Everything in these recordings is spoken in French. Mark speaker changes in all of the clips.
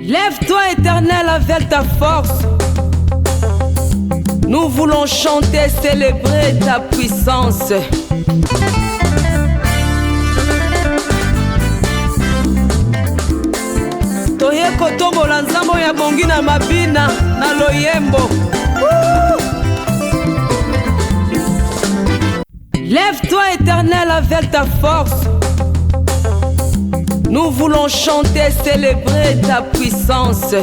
Speaker 1: Lève-toi, Éternel, avec ta force. Nous voulons chanter, célébrer ta puissance. Toye kotombola nzambo ya bongi na mabina na loyembo. Lève-toi, Éternel, avec ta force. Nous voulons chanter, célébrer ta puissance.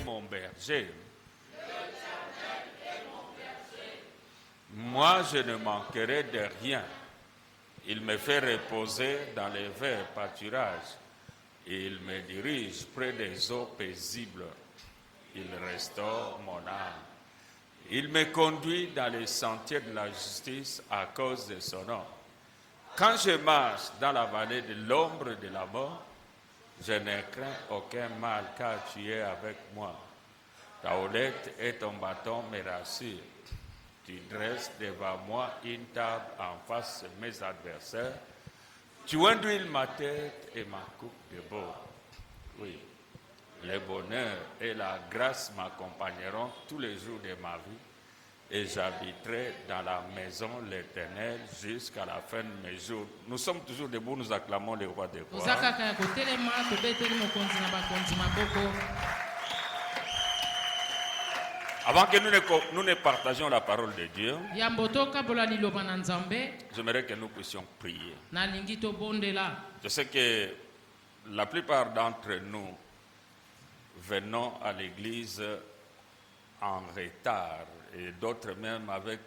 Speaker 2: Mon berger. Moi, je ne manquerai de rien. Il me fait reposer dans les verts pâturages. Il me dirige près des eaux paisibles. Il restaure mon âme. Il me conduit dans les sentiers de la justice à cause de son nom. Quand je marche dans la vallée de l'ombre de la mort, je ne crains aucun mal car tu es avec moi. Ta houlette et ton bâton me rassurent. Tu dresses devant moi une table en face de mes adversaires. Tu induis ma tête et ma coupe de bord. Oui, le bonheur et la grâce m'accompagneront tous les jours de ma vie et j'habiterai dans la maison de l'Éternel jusqu'à la fin de mes jours. Nous sommes toujours debout, nous acclamons le roi des rois. Avant que nous ne partagions la parole de Dieu, j'aimerais que nous puissions prier. Je sais que la plupart d'entre nous venons à l'église en retard et d'autres même avec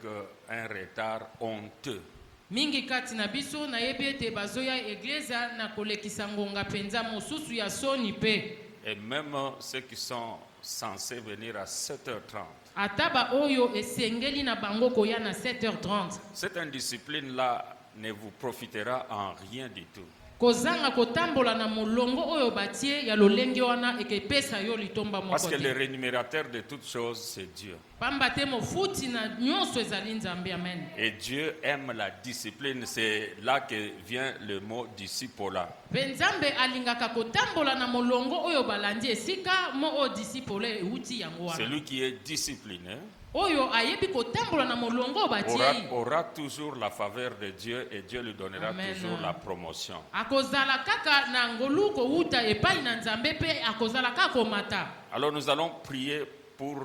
Speaker 2: un retard honteux.
Speaker 3: Mingi kati na biso na yebi ete bazoya egleza na kolekisa ngonga penza mosusu ya soni pe.
Speaker 2: Et même ceux qui sont censés venir à 7h30.
Speaker 3: Ataba oyo esengeli na bango koya na 7h30.
Speaker 2: Cette indiscipline-là ne vous profitera en rien du tout.
Speaker 3: Kozanga kotambola na molongo oyo batie ya lolenge wana ekepesa yo litomba moko.
Speaker 2: Parce que le rémunérateur de toutes choses, c'est Dieu.
Speaker 3: Pambate mo futi na nyonso ezali nzambe, amen.
Speaker 2: Et Dieu aime la discipline, c'est là que vient le mot discipola.
Speaker 3: Benzambe alingaka kotambola na molongo oyo balandi esika mo o discipole uti yango wana.
Speaker 2: Celui qui est discipliné
Speaker 3: oyo ayebi kotambola na molongo batie
Speaker 2: aura toujours la faveur de Dieu et Dieu lui donnera toujours la promotion.
Speaker 3: Akozala kaka na ngolu ko uta epai na nzambe pe akozala kaka komata.
Speaker 2: Alors nous allons prier pour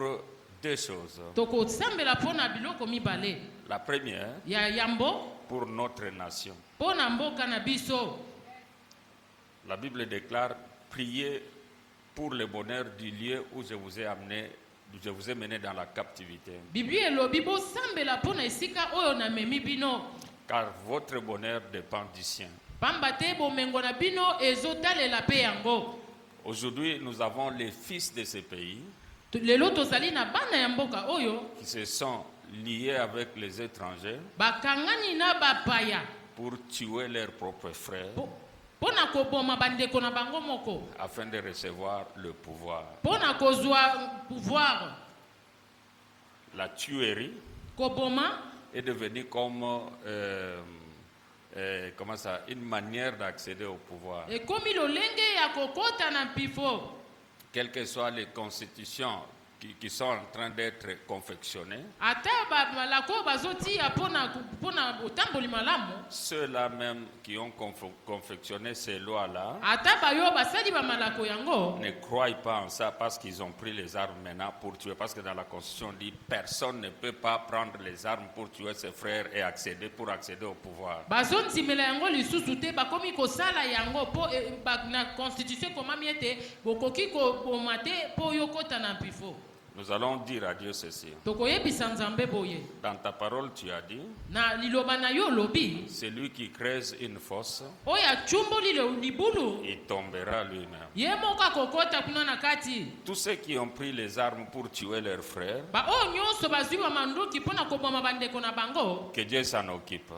Speaker 2: deux choses.
Speaker 3: Toko sambela pona biloko mibale.
Speaker 2: La première,
Speaker 3: ya yambo
Speaker 2: pour notre nation.
Speaker 3: Pona mboka na biso.
Speaker 2: La Bible déclare: priez pour le bonheur du lieu où je vous ai amené. Je vous ai mené dans la captivité. Car votre bonheur dépend du sien. Aujourd'hui, nous avons les fils de ces pays qui se sont liés avec les étrangers pour tuer leurs propres frères afin de recevoir le pouvoir. La tuerie est devenue comme une manière d'accéder au pouvoir. Quelles que soient les constitutions qui sont en train d'être confectionnées, ceux-là même qui ont confectionné ces lois-là ne croient pas en ça parce qu'ils ont pris les armes maintenant pour tuer. Parce que dans la Constitution dit personne ne peut pas prendre les armes pour tuer ses frères et accéder au pouvoir. Nous allons dire à Dieu ceci. Dans ta parole, tu as dit, celui qui creuse une fosse, il tombera lui-même. Tous ceux qui ont pris les armes pour tuer leurs frères, que Dieu s'en occupe.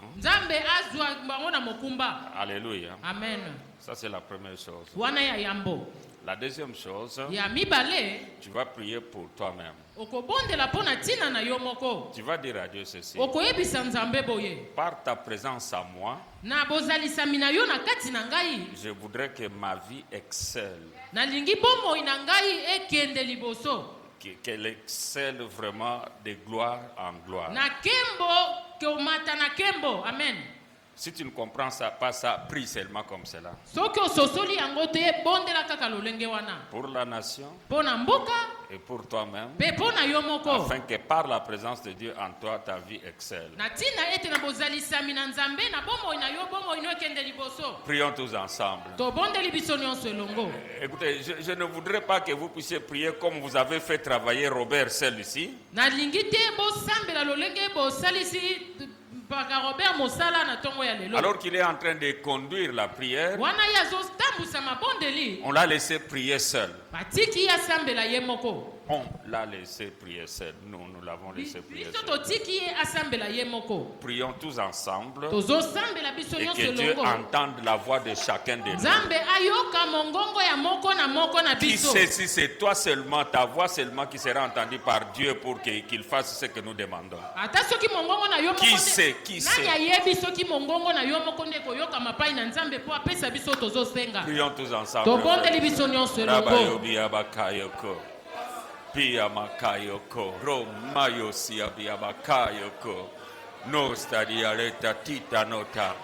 Speaker 2: Alléluia.
Speaker 3: Amen.
Speaker 2: Ça, c'est la première chose. La deuxième chose,
Speaker 3: ya mibale
Speaker 2: tu vas prier pour toi-même.
Speaker 3: okobondela mpo na ntina na yo moko
Speaker 2: Tu vas dire à Dieu ceci.
Speaker 3: okoyebisa nzambe boye
Speaker 2: Par ta présence à moi,
Speaker 3: na bozalisami na yo na kati na ngai
Speaker 2: je voudrais que ma vie excelle.
Speaker 3: nalingi bomoi na ngai ekende liboso
Speaker 2: Qu'elle excelle vraiment de gloire en gloire.
Speaker 3: na kembo keomata na kembo amen.
Speaker 2: Si tu ne comprends pas ça, prie seulement comme cela.
Speaker 3: soki ososoli yango te bondela kaka lolenge wana
Speaker 2: Pour la nation
Speaker 3: mpo na mboka
Speaker 2: et pour toi-même,
Speaker 3: mpe mpo na yo moko
Speaker 2: afin que par la présence de Dieu en toi, ta vie excelle.
Speaker 3: na ntina ete na bozalisami na nzambe na bomoi na yo bomoi no ekende liboso
Speaker 2: Prions tous ensemble.
Speaker 3: tobondeli biso nyonso elongo.
Speaker 2: Écoutez, je ne voudrais pas que vous puissiez prier comme vous avez fait travailler Robert seul ici.
Speaker 3: nalingi te bosambela lolenge bosalisi mpaka Robert mosala na ntongo ya lelo
Speaker 2: Alors qu'il est en train de conduire la prière,
Speaker 3: wana ye azotambusa mabondeli
Speaker 2: on l'a laissé prier seul.
Speaker 3: batiki ye asambela ye moko
Speaker 2: On l'a laissé prier seul. Nous l'avons laissé prier
Speaker 3: biso
Speaker 2: seul.
Speaker 3: totiki ye asambela ye moko
Speaker 2: Prions tous ensemble
Speaker 3: tozosambela biso
Speaker 2: et
Speaker 3: nyonso
Speaker 2: que Dieu
Speaker 3: elongo
Speaker 2: entende la voix de chacun de nous.
Speaker 3: nzambe ayoka mongongo ya moko na
Speaker 2: Qui
Speaker 3: biso
Speaker 2: sait si c'est toi seulement, ta voix seulement qui sera entendue par Dieu pour qu'il fasse ce que nous demandons.
Speaker 3: ata soki mongongo na yo moko
Speaker 2: Qui
Speaker 3: nde-
Speaker 2: sait, qui sait?
Speaker 3: nani ayebi soki mongongo na yo moko nde koyoka mapai na nzambe mpo apesa biso tozosenga
Speaker 2: Prions tous ensemble.
Speaker 3: tobondeli biso nyonso elongo
Speaker 2: Rabayobi abakayoko. Pia makayoko. Romayo siabi abakayoko. Nostadi aleta tita nota.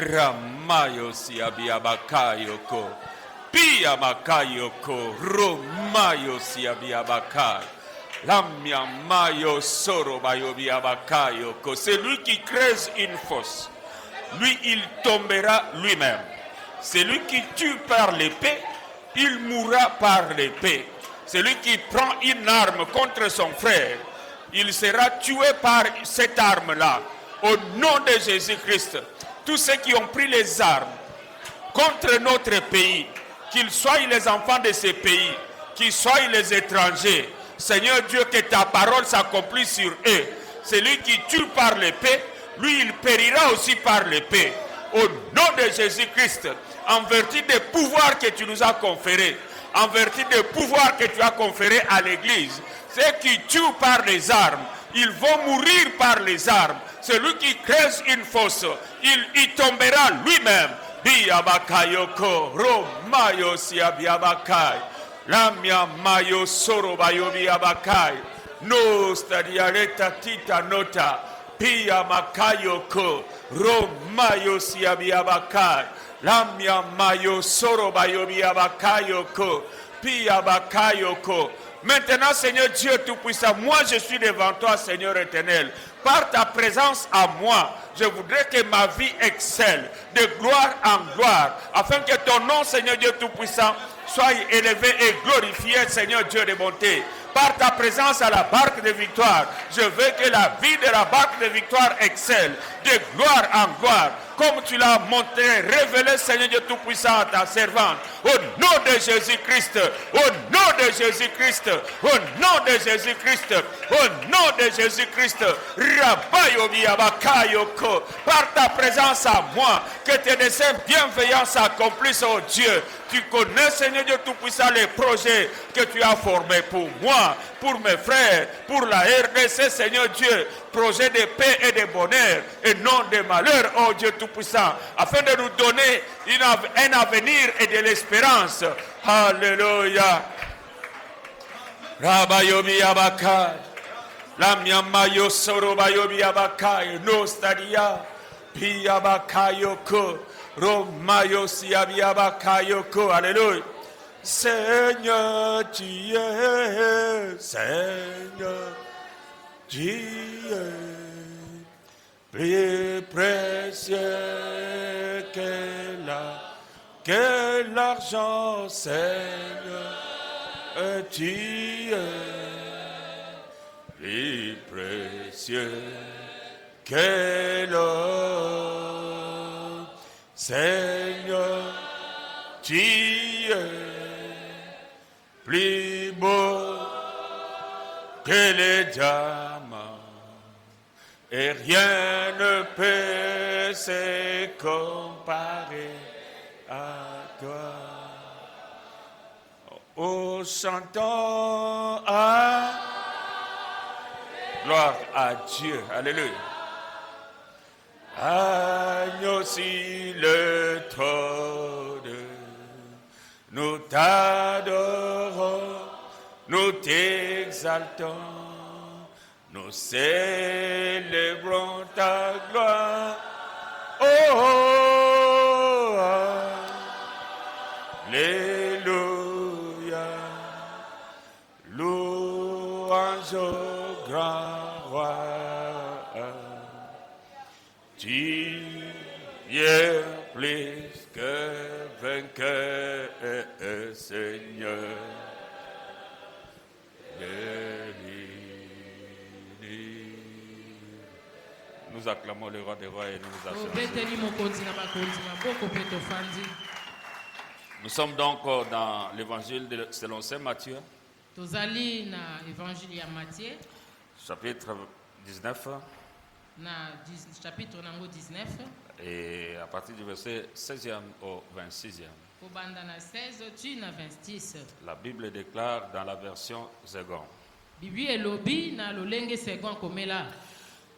Speaker 2: Ramayo siabi abakayoko. Pia makayoko. Romayo siabi abakayoko. Lamia mayo soro bayobi abakayoko. C'est lui qui creuse une fosse. Lui, il tombera lui-même. Celui qui tue par l'épée, il mourra par l'épée. Celui qui prend une arme contre son frère, il sera tué par cette arme-là. Au nom de Jésus-Christ, tous ceux qui ont pris les armes contre notre pays, qu'ils soient les enfants de ces pays, qu'ils soient les étrangers, Seigneur Dieu, que ta parole s'accomplisse sur eux. Celui qui tue par l'épée, lui, il périra aussi par l'épée. Au nom de Jésus-Christ, en vertu des pouvoirs que tu nous as conférés, en vertu des pouvoirs que tu as conférés à l'Église, ceux qui tuent par les armes, ils vont mourir par les armes. Celui qui creuse une fosse, il y tombera lui-même. Biabakayoko, Romayo siabiabakai, Lamia mayo soro bayobiabakai, no stadialeta tita nota, Pia makayoko, Romayo siabiabakai, Lamia mayo soro bayobiabakayoko, Pia bakayoko. Maintenant, Seigneur Dieu Tout-Puissant, moi je suis devant toi, Seigneur éternel. Par ta présence à moi, je voudrais que ma vie excelle de gloire en gloire, afin que ton nom, Seigneur Dieu Tout-Puissant, soit élevé et glorifié, Seigneur Dieu de bonté. Par ta présence à la barque de victoire, je veux que la vie de la barque de victoire excelle de gloire en gloire, comme tu l'as montré, révélé, Seigneur Dieu Tout-Puissant, à ta servante. Au nom de Jésus-Christ, au nom de Jésus-Christ, au nom de Jésus-Christ, au nom de Jésus-Christ, Rabayobiabakayoko, par ta présence à moi, que tes desseins bienveillants s'accomplissent, oh Dieu. Tu connais, Seigneur Dieu Tout-Puissant, les projets que tu as formés pour moi, pour mes frères, pour la RDC, Seigneur Dieu, projet de paix et de bonheur et non de malheur, oh Dieu Tout-Puissant, afin de nous donner un avenir et de l'espérance. Alléluia. Rabayobi Abakai, Lamyamayo Sorobayobi Abakai, no stadia, Piabakayoko, Romayo Siabiabakayoko, Alléluia. Seigneur, tu es, Seigneur, tu es plus précieux que l'argent, Seigneur, tu es plus précieux que l'or, Seigneur, tu es plus beau que les diamants, et rien ne peut se comparer à toi. Oh, chantons à gloire à Dieu. Alléluia. Agneau sur le trône, nous t'adorons, nous t'exaltons, nous célébrons ta gloire. Oh, alléluia, louange au grand roi. Tu es plus que vainqueur, Seigneur. Nous acclamons le roi des rois et nous nous asseyons. Nous sommes donc dans l'évangile selon saint Matthieu,
Speaker 3: tozali na évangile ya Matthieu
Speaker 2: chapitre 19.
Speaker 3: Chapitre nango 19
Speaker 2: et à partir du verset 16e au 26e.
Speaker 3: kobanda na 16 tu na 26.
Speaker 2: La Bible déclare dans la version second.
Speaker 3: Bibi elobi na lolenge second komela.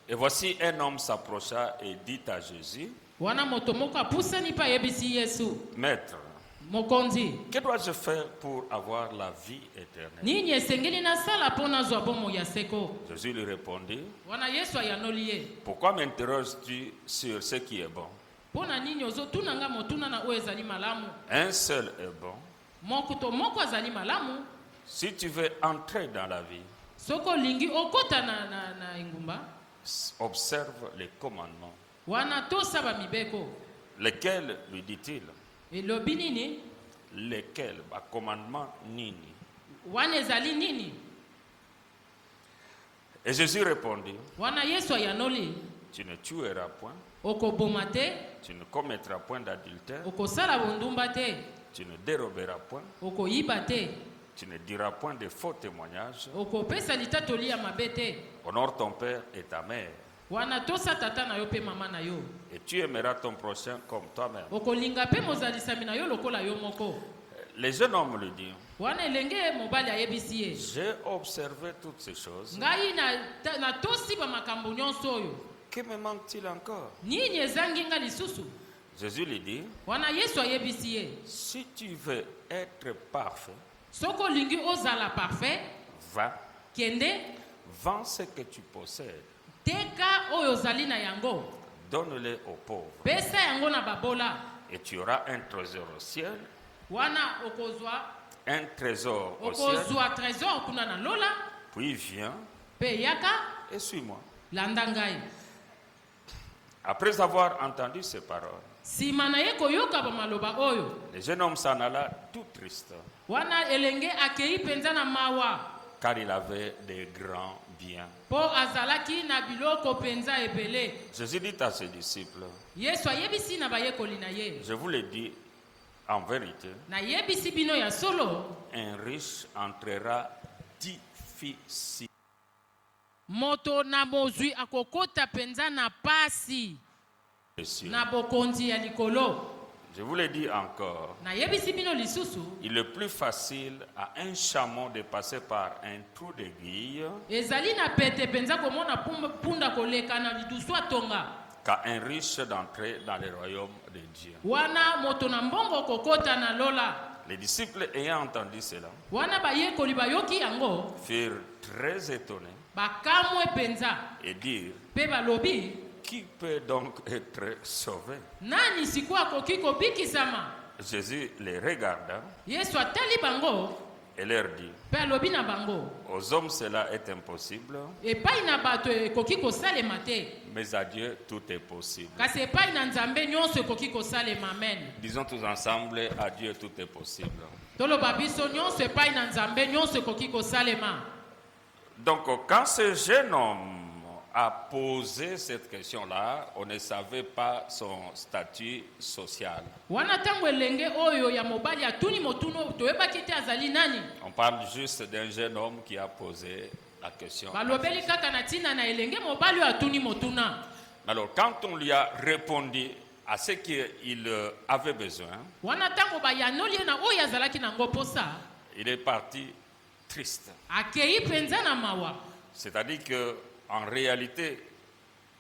Speaker 2: Et voici un homme s'approcha et dit à Jésus,
Speaker 3: wana moto moko apusani pa yebisi Yesu,
Speaker 2: Maître,
Speaker 3: mokonzi,
Speaker 2: que dois-je faire pour avoir la vie éternelle?
Speaker 3: nini esengeli nasala mpo nazwa bomo ya seko?
Speaker 2: Jésus lui répondit,
Speaker 3: wana Yesu ayanoli ye,
Speaker 2: pourquoi m'interroges-tu sur ce qui est bon?
Speaker 3: mpo na nini ozotuna nga motuna na oyo ezali malamu?
Speaker 2: Un seul est bon.
Speaker 3: Mokuto moko azali malamu.
Speaker 2: Si tu veux entrer dans la vie,
Speaker 3: soko olingi okota na engumba,
Speaker 2: observe les commandements.
Speaker 3: wana tosaba mibeko.
Speaker 2: Lesquels, lui dit-il?
Speaker 3: Elobi nini?
Speaker 2: Lesquels? Commandement nini?
Speaker 3: Wana ezali nini?
Speaker 2: Et Jésus répondit,
Speaker 3: wana Yesu ayanoli,
Speaker 2: tu ne tueras point,
Speaker 3: okoboma te,
Speaker 2: tu ne commettras point d'adultère,
Speaker 3: okosala bondumba te,
Speaker 2: tu ne déroberas point,
Speaker 3: okoyiba te,
Speaker 2: tu ne diras point de faux témoignages,
Speaker 3: okopesa litatoli ya mabe te,
Speaker 2: honore ton père et ta mère,
Speaker 3: wana tosa tata na yo pe mama na yo,
Speaker 2: et tu aimeras ton prochain comme toi-même.
Speaker 3: okolinga pe mozalisami na yo lokola yo moko.
Speaker 2: Les jeunes hommes lui dirent,
Speaker 3: wana elenge mobali ayebisi ye,
Speaker 2: j'ai observé toutes ces choses,
Speaker 3: ngai na tosi ba makambo nyonso oyo,
Speaker 2: que me manque-t-il encore?
Speaker 3: nini ezangi nga lisusu?
Speaker 2: Jésus lui dit,
Speaker 3: wana Yesu ayebisi ye,
Speaker 2: si tu veux être parfait,
Speaker 3: soko olingi ozala parfait,
Speaker 2: va,
Speaker 3: kende,
Speaker 2: vends ce que tu possèdes,
Speaker 3: teka oyo ozali na yango,
Speaker 2: donne-le aux pauvres,
Speaker 3: pesa yango na babola,
Speaker 2: et tu auras un trésor au ciel,
Speaker 3: wana okozwa trésor kuna na lola,
Speaker 2: puis viens
Speaker 3: pe yaka
Speaker 2: et suis-moi.
Speaker 3: landa ngai.
Speaker 2: Après avoir entendu ces paroles,
Speaker 3: Sima na ye koyoka ba maloba oyo,
Speaker 2: le jeune homme s'en alla tout triste,
Speaker 3: wana elenge akei penza na mawa,
Speaker 2: car il avait de grands biens.
Speaker 3: po azalaki na biloko penza ebele.
Speaker 2: Jésus dit à ses disciples,
Speaker 3: Yesu ayebisi na bayekoli na ye,
Speaker 2: je vous le dis en vérité,
Speaker 3: na yebisi bino ya solo,
Speaker 2: un riche entrera difficilement.
Speaker 3: moto na mozwi akokota penza na pasi na bokonzi ya likolo.
Speaker 2: Je vous le dis encore,
Speaker 3: Na yebisi bino lisusu,
Speaker 2: il est plus facile à un chameau de passer par un trou d'aiguille
Speaker 3: ezali na pete penza komona punda koleka na lidusu atonga,
Speaker 2: qu'à un riche d'entrer dans le royaume de Dieu.
Speaker 3: wana moto na mbongo kokota na lola.
Speaker 2: Les disciples ayant entendu cela
Speaker 3: Wana bayekoli bayoki yango,
Speaker 2: furent très étonnés
Speaker 3: bakamwe penza,
Speaker 2: et dirent,
Speaker 3: pe balobi,
Speaker 2: qui peut donc être sauvé?
Speaker 3: nani siku akoki kobikisama?
Speaker 2: Jésus les regarda
Speaker 3: Yesu atali bango,
Speaker 2: et leur dit,
Speaker 3: pe alobi na bango,
Speaker 2: aux hommes cela est impossible,
Speaker 3: epai na bato ekoki kosalema te,
Speaker 2: mais à Dieu tout est possible.
Speaker 3: kasi epai na Nzambe nyonso ekoki kosalema. Amen.
Speaker 2: Disons tous ensemble, à Dieu tout est possible.
Speaker 3: Toloba biso nyonso epai na Nzambe nyonso ekoki kosalema.
Speaker 2: Donc quand ce jeune homme a posé cette question-là, on ne savait pas son statut social.
Speaker 3: Wana tango elenge oyo ya mobali atuni motuno toyebaki te azali nani.
Speaker 2: On parle juste d'un jeune homme qui a posé la question.
Speaker 3: Balobeli kaka na tina na elenge mobali atuni motuna.
Speaker 2: Alors quand on lui a répondu à ce qu'il avait besoin,
Speaker 3: Wana tango bayanoli na oyo azalaki na ngoposa,
Speaker 2: il est parti triste.
Speaker 3: akei mpenza na mawa.
Speaker 2: C'est-à-dire qu'en réalité,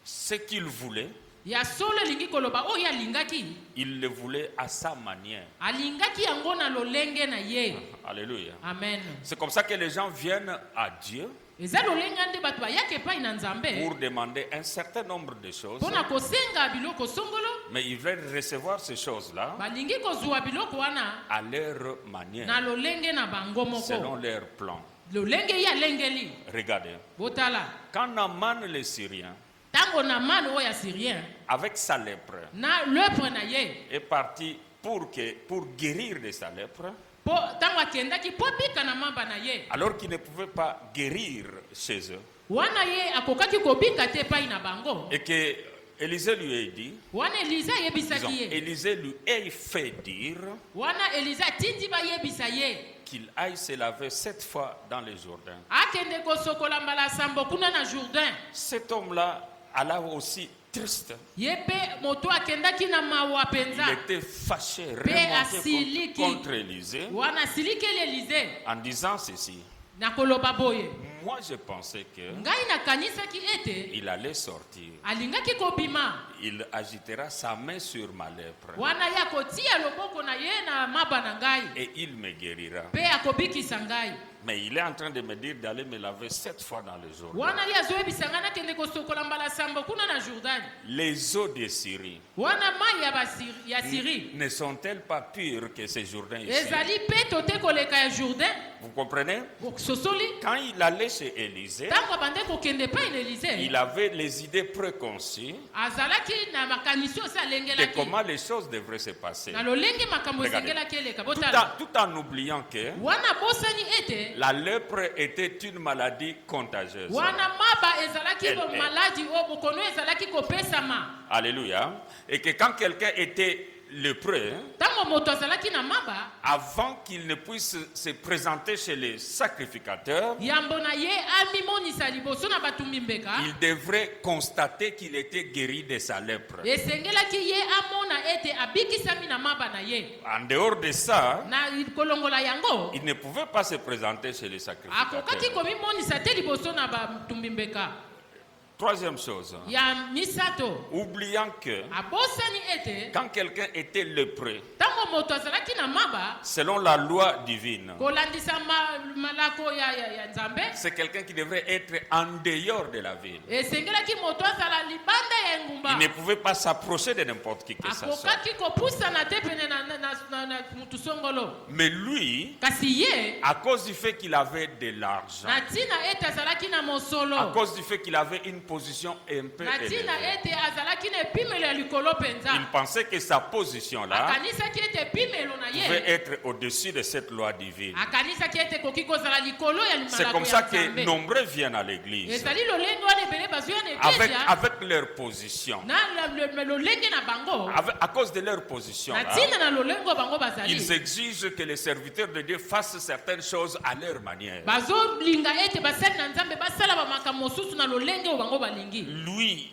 Speaker 2: ce qu'il voulait,
Speaker 3: Ya solo elingi koloba oyo alingaki.
Speaker 2: il le voulait à sa manière.
Speaker 3: Alingaki yango na lolenge na ye.
Speaker 2: Alléluia.
Speaker 3: Amen.
Speaker 2: C'est comme ça que les gens viennent à Dieu
Speaker 3: Eza lolenge nde bato bayaka epai na Nzambe.
Speaker 2: pour demander un certain nombre de choses.
Speaker 3: Mpona kosenga biloko songolo.
Speaker 2: Mais ils veulent recevoir ces choses-là
Speaker 3: Balingi kozwa biloko wana
Speaker 2: à leur manière,
Speaker 3: na lolenge na bango
Speaker 2: selon
Speaker 3: moko.
Speaker 2: leur plan.
Speaker 3: Lolenge ye alengeli.
Speaker 2: Regardez,
Speaker 3: Botala.
Speaker 2: quand Naaman le Syrien,
Speaker 3: Tango na mano oyo asyrien
Speaker 2: avec sa lèpre,
Speaker 3: na lepre na ye.
Speaker 2: est parti pour guérir de sa lèpre,
Speaker 3: Po tango akendaki po bika na mamba na ye.
Speaker 2: alors qu'il ne pouvait pas guérir chez eux.
Speaker 3: Wana ye akokaki kobika te epai na bango.
Speaker 2: Et que Élisée lui a dit,
Speaker 3: Wana Eliza
Speaker 2: disons,
Speaker 3: yebisaki ye.
Speaker 2: Élisée lui a fait dire
Speaker 3: Wana Eliza tindi bayebisa ye.
Speaker 2: qu'il aille se laver 7 fois dans le Jourdain.
Speaker 3: Akende kosokola mbala sambo kuna na Jourdain.
Speaker 2: Cet homme-là alla aussi triste.
Speaker 3: Ye pe moto akendaki na mawa
Speaker 2: Il
Speaker 3: penza.
Speaker 2: était fâché,
Speaker 3: asiliki.
Speaker 2: remonté contre Élisée
Speaker 3: Wana silikeli Elize
Speaker 2: en disant ceci.
Speaker 3: na koloba boye.
Speaker 2: Moi, je pensais qu'il
Speaker 3: Ngai nakanisaki ete
Speaker 2: allait sortir.
Speaker 3: alingaki kobima.
Speaker 2: Il agitera sa main sur ma lèpre
Speaker 3: Wana ya kotia loboko na ye na maba na ngai.
Speaker 2: et il me guérira.
Speaker 3: Pe akobikisa ngai.
Speaker 2: Mais il est en train de me dire d'aller me laver 7 fois dans le Jourdain.
Speaker 3: Wana ye azoyebisa ngai nakende kosokola mbala sambo kuna na Jourdain.
Speaker 2: Les eaux de Syrie
Speaker 3: Wana mai ya Syrie.
Speaker 2: ne sont-elles pas pures que ces Jourdains ici?
Speaker 3: Ezali pe tote koleka ya Jourdain.
Speaker 2: Vous comprenez?
Speaker 3: Sosoli.
Speaker 2: Quand il allait chez Élisée,
Speaker 3: Tango bande kokende pa na Elize.
Speaker 2: il avait les idées préconçues
Speaker 3: Azalaki na makanisi osa
Speaker 2: de
Speaker 3: lengelaki.
Speaker 2: comment les choses devraient se passer.
Speaker 3: Na lolenge makambo
Speaker 2: Regardez.
Speaker 3: esengelaki eleka.
Speaker 2: Tout
Speaker 3: Botala.
Speaker 2: tout en oubliant que
Speaker 3: Wana bosani ete.
Speaker 2: la lèpre était une maladie contagieuse.
Speaker 3: Wana maba ezalaki
Speaker 2: Elle
Speaker 3: bo
Speaker 2: est.
Speaker 3: maladi o bokono ezalaki kopesama.
Speaker 2: Alléluia. Et que quand quelqu'un était lépreux,
Speaker 3: Tango moto azalaki na maba.
Speaker 2: avant qu'il ne puisse se présenter chez les sacrificateurs,
Speaker 3: Yambo na ye amimonisa liboso na batumbi mbeka.
Speaker 2: il devrait constater qu'il était guéri de sa lèpre.
Speaker 3: Esengelaki ye amona ete abikisami na maba na ye.
Speaker 2: En dehors de ça,
Speaker 3: Na kolongola yango.
Speaker 2: il ne pouvait pas se présenter chez les
Speaker 3: Akokaki
Speaker 2: sacrificateurs.
Speaker 3: komimonisa te liboso na batumbi mbeka.
Speaker 2: Troisième chose,
Speaker 3: Ya misato.
Speaker 2: oubliant que
Speaker 3: Abosani ete.
Speaker 2: quand quelqu'un était lépreux,
Speaker 3: Tango moto azalaki na maba.
Speaker 2: selon la loi divine,
Speaker 3: Kolandisa malako ya Nzambe.
Speaker 2: c'est quelqu'un qui devrait être en dehors de la ville.
Speaker 3: Esengelaki moto azala libanda ya engumba.
Speaker 2: Il ne pouvait pas s'approcher de n'importe qui que ça soit.
Speaker 3: Akokaki kopusana te pene na mutu songolo.
Speaker 2: Mais lui,
Speaker 3: Kasi ye.
Speaker 2: à cause du fait qu'il avait de l'argent,
Speaker 3: Na tina ete azalaki na mosolo.
Speaker 2: à cause du fait qu'il avait une position un peu
Speaker 3: Na
Speaker 2: élevée,
Speaker 3: tina ete azalaki na epimelo ya likolo penza.
Speaker 2: il pensait que sa position-là
Speaker 3: Akanisaki ete epimelo na
Speaker 2: pouvait
Speaker 3: ye.
Speaker 2: être au-dessus de cette loi divine.
Speaker 3: Akanisaki ete koki kozala likolo ya
Speaker 2: C'est
Speaker 3: malako
Speaker 2: comme ça
Speaker 3: ya
Speaker 2: que
Speaker 3: Nzambe.
Speaker 2: nombreux viennent à l'église
Speaker 3: Ezali lolenge wana ebele bazuya na eklesia.
Speaker 2: avec leur position.
Speaker 3: Na lolenge na bango.
Speaker 2: À cause de leur position,
Speaker 3: Na tina na lolengo bango bazali.
Speaker 2: ils exigent que les serviteurs de Dieu fassent certaines choses à leur manière.
Speaker 3: Bazolinga ete basali na Nzambe basala bamakambo mosusu na lolenge oyo bango balingi.
Speaker 2: Lui,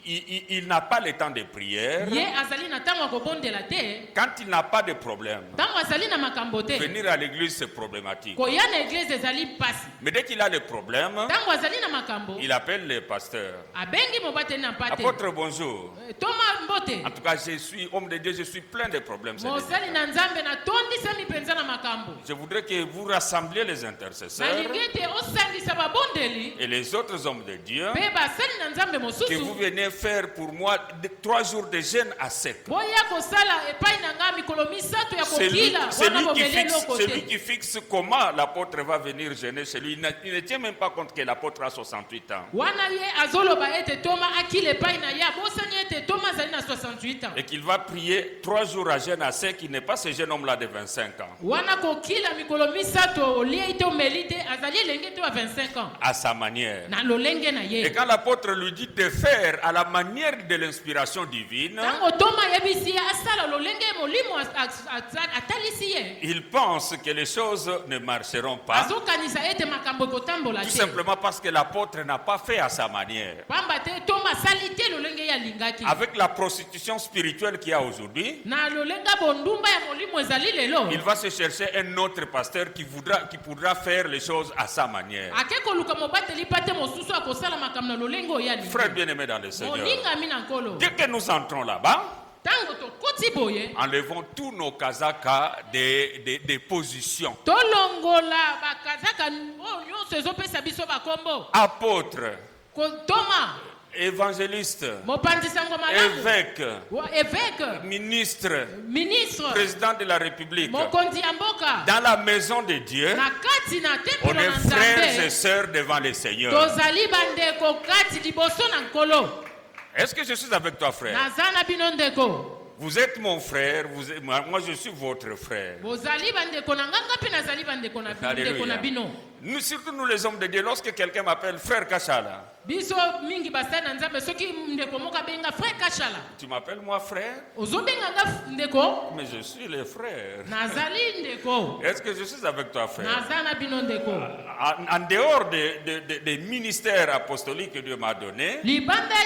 Speaker 2: il n'a pas le temps de prière.
Speaker 3: Ye azali na ntango ya kobondela te.
Speaker 2: Quand il n'a pas de problème,
Speaker 3: Ntango azali na makambo te.
Speaker 2: venir à l'église, c'est problématique.
Speaker 3: Koya na eglise ezali mpasi.
Speaker 2: Mais dès qu'il a le problème,
Speaker 3: Ntango azali na makambo.
Speaker 2: il appelle le pasteur.
Speaker 3: Abengi mobateli na mpate.
Speaker 2: Apôtre, bonjour.
Speaker 3: Toma mbote.
Speaker 2: En tout cas, je suis homme de Dieu, je suis plein de problèmes. ces
Speaker 3: Mosali
Speaker 2: derniers
Speaker 3: na Nzambe na tondisami mpenza na makambo.
Speaker 2: temps. Je voudrais que vous rassembliez les intercesseurs
Speaker 3: Nalingi ete osangisa babondeli.
Speaker 2: et les autres hommes de Dieu,
Speaker 3: Pe basali na Nzambe
Speaker 2: que vous
Speaker 3: mosusu.
Speaker 2: venez faire pour moi 3 jours de jeûne à sec.
Speaker 3: Boya kosala epai na nga mikolo misato ya
Speaker 2: C'est lui,
Speaker 3: kokila. Wana bobele loko
Speaker 2: c'est lui
Speaker 3: te.
Speaker 2: qui fixe comment l'apôtre va venir jeûner chez lui. Il ne tient même pas compte que l'apôtre a 68 ans.
Speaker 3: Wana ye azoloba ete Toma akile epai na ye abosani ete Toma azali na 68 ans.
Speaker 2: Et qu'il va prier 3 jours à jeûne à sec. Il n'est pas ce jeune homme-là de 25 ans.
Speaker 3: Wana kokila mikolo misato olie ite omeli te azali elenge te wa 25 ans.
Speaker 2: À sa manière.
Speaker 3: Na lolenge na
Speaker 2: Et
Speaker 3: ye.
Speaker 2: quand l'apôtre lui dit de faire à la manière de l'inspiration divine,
Speaker 3: Tango Toma yebisi ye asala lolenge molimo atalisi ye.
Speaker 2: Il pense que les choses ne marcheront pas.
Speaker 3: Azokanisa ete makambo kotambola
Speaker 2: Tout
Speaker 3: te.
Speaker 2: simplement parce que l'apôtre n'a pas fait à sa manière.
Speaker 3: Pamba te Thomas salite lolenge ya lingaki.
Speaker 2: Avec la prostitution spirituelle qu'il y a aujourd'hui,
Speaker 3: Na lolenga bondumba ya molimo ezali lelo.
Speaker 2: il va se chercher un autre pasteur qui pourra faire les choses à sa manière.
Speaker 3: Akeko luka mobateli pate mosusu akosala makambo na lolengo ya lingaki.
Speaker 2: Frères bien-aimés dans le Seigneur,
Speaker 3: Molinga mina nkolo.
Speaker 2: dès que nous entrons là-bas,
Speaker 3: Tango to koti boye.
Speaker 2: enlevons tous nos casakas des positions.
Speaker 3: Tolongola bakazaka o nyonso ezopesa biso bakombo.
Speaker 2: Apôtre,
Speaker 3: Thomas
Speaker 2: évangéliste,
Speaker 3: mopanzisango malamu.
Speaker 2: évêque, ministre,
Speaker 3: Ministre.
Speaker 2: président de la République.
Speaker 3: Mokonzi ya mboka.
Speaker 2: Dans la maison de Dieu,
Speaker 3: Na kati na
Speaker 2: on
Speaker 3: tempelo
Speaker 2: est
Speaker 3: na
Speaker 2: frères et
Speaker 3: Nzambe.
Speaker 2: sœurs devant le Seigneur.
Speaker 3: Tozali bandeko kati liboso na nkolo.
Speaker 2: Est-ce que je suis avec toi, frère?
Speaker 3: Nazana bino ndeko.
Speaker 2: Vous êtes mon frère, moi je suis votre frère.
Speaker 3: Bozali bandeko na nganga pe nazali bandeko na ndeko na bino.
Speaker 2: Nous, surtout nous les hommes de Dieu, lorsque quelqu'un m'appelle frère Kachala,
Speaker 3: Biso mingi basali na Nzambe soki ndeko moka benga frère Kachala.
Speaker 2: tu m'appelles moi frère,
Speaker 3: Ozobenga nga ndeko.
Speaker 2: mais je suis le frère.
Speaker 3: Nazali ndeko.
Speaker 2: Est-ce que je suis avec toi, frère?
Speaker 3: Nazana bino ndeko.
Speaker 2: En dehors des ministères apostoliques que Dieu m'a donné,
Speaker 3: Libanda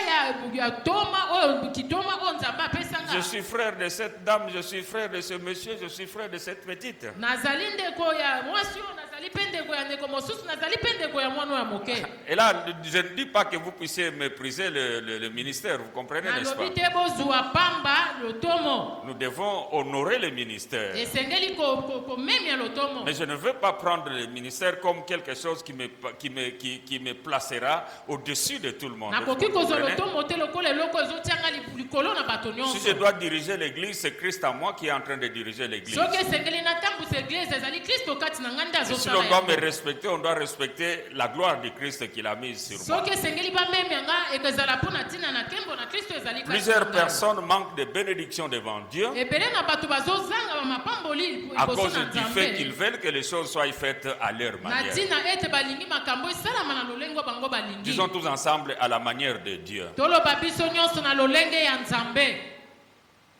Speaker 3: ya Toma o kitoma o Nzambe apesanga.
Speaker 2: je suis frère de cette dame, je suis frère de ce monsieur, je suis frère de cette petite.
Speaker 3: Nazali ndeko ya mwasi o nazali pe ndeko ya ndeko mosusu nazali pe ndeko ya mwana ya moke.
Speaker 2: Et là, je ne dis pas que vous puissiez mépriser le ministère, vous comprenez, n'est-ce pas?
Speaker 3: Nalobi te bozwa pamba lotomo.
Speaker 2: Nous devons honorer le ministère.
Speaker 3: Esengeli ko memi ya lotomo.
Speaker 2: Mais je ne veux pas prendre le ministère comme quelque chose qui me placera au-dessus de tout le monde. Vous
Speaker 3: Nakoki kozwa
Speaker 2: comprenez?
Speaker 3: lotomo te lokola eloko ezotianga likolo na bato
Speaker 2: Si
Speaker 3: nyonso.
Speaker 2: je dois diriger l'église, c'est Christ en moi qui est en train de diriger l'église.
Speaker 3: Soki esengeli natambwisa eglise ezali Kristo kati na ngai nde
Speaker 2: Si
Speaker 3: azosala
Speaker 2: l'on doit me
Speaker 3: yango.
Speaker 2: respecter, on doit respecter la gloire de Christ qu'il a mise sur moi.
Speaker 3: Soki esengeli bamemi yanga ekozala mpo na ntina na nkembo na Kristo ezali kati na
Speaker 2: Plusieurs
Speaker 3: ngai.
Speaker 2: personnes manquent de bénédiction devant Dieu
Speaker 3: Ebele na bato bazozanga bamapamboli
Speaker 2: à
Speaker 3: liboso
Speaker 2: cause
Speaker 3: na
Speaker 2: du fait qu'ils
Speaker 3: Nzambe.
Speaker 2: veulent que les choses soient faites à leur
Speaker 3: Na
Speaker 2: manière.
Speaker 3: ntina ete balingi makambo esalama na lolengo bango balingi.
Speaker 2: Disons tous ensemble à la manière de Dieu.
Speaker 3: Toloba biso nyonso na lolenge ya Nzambe.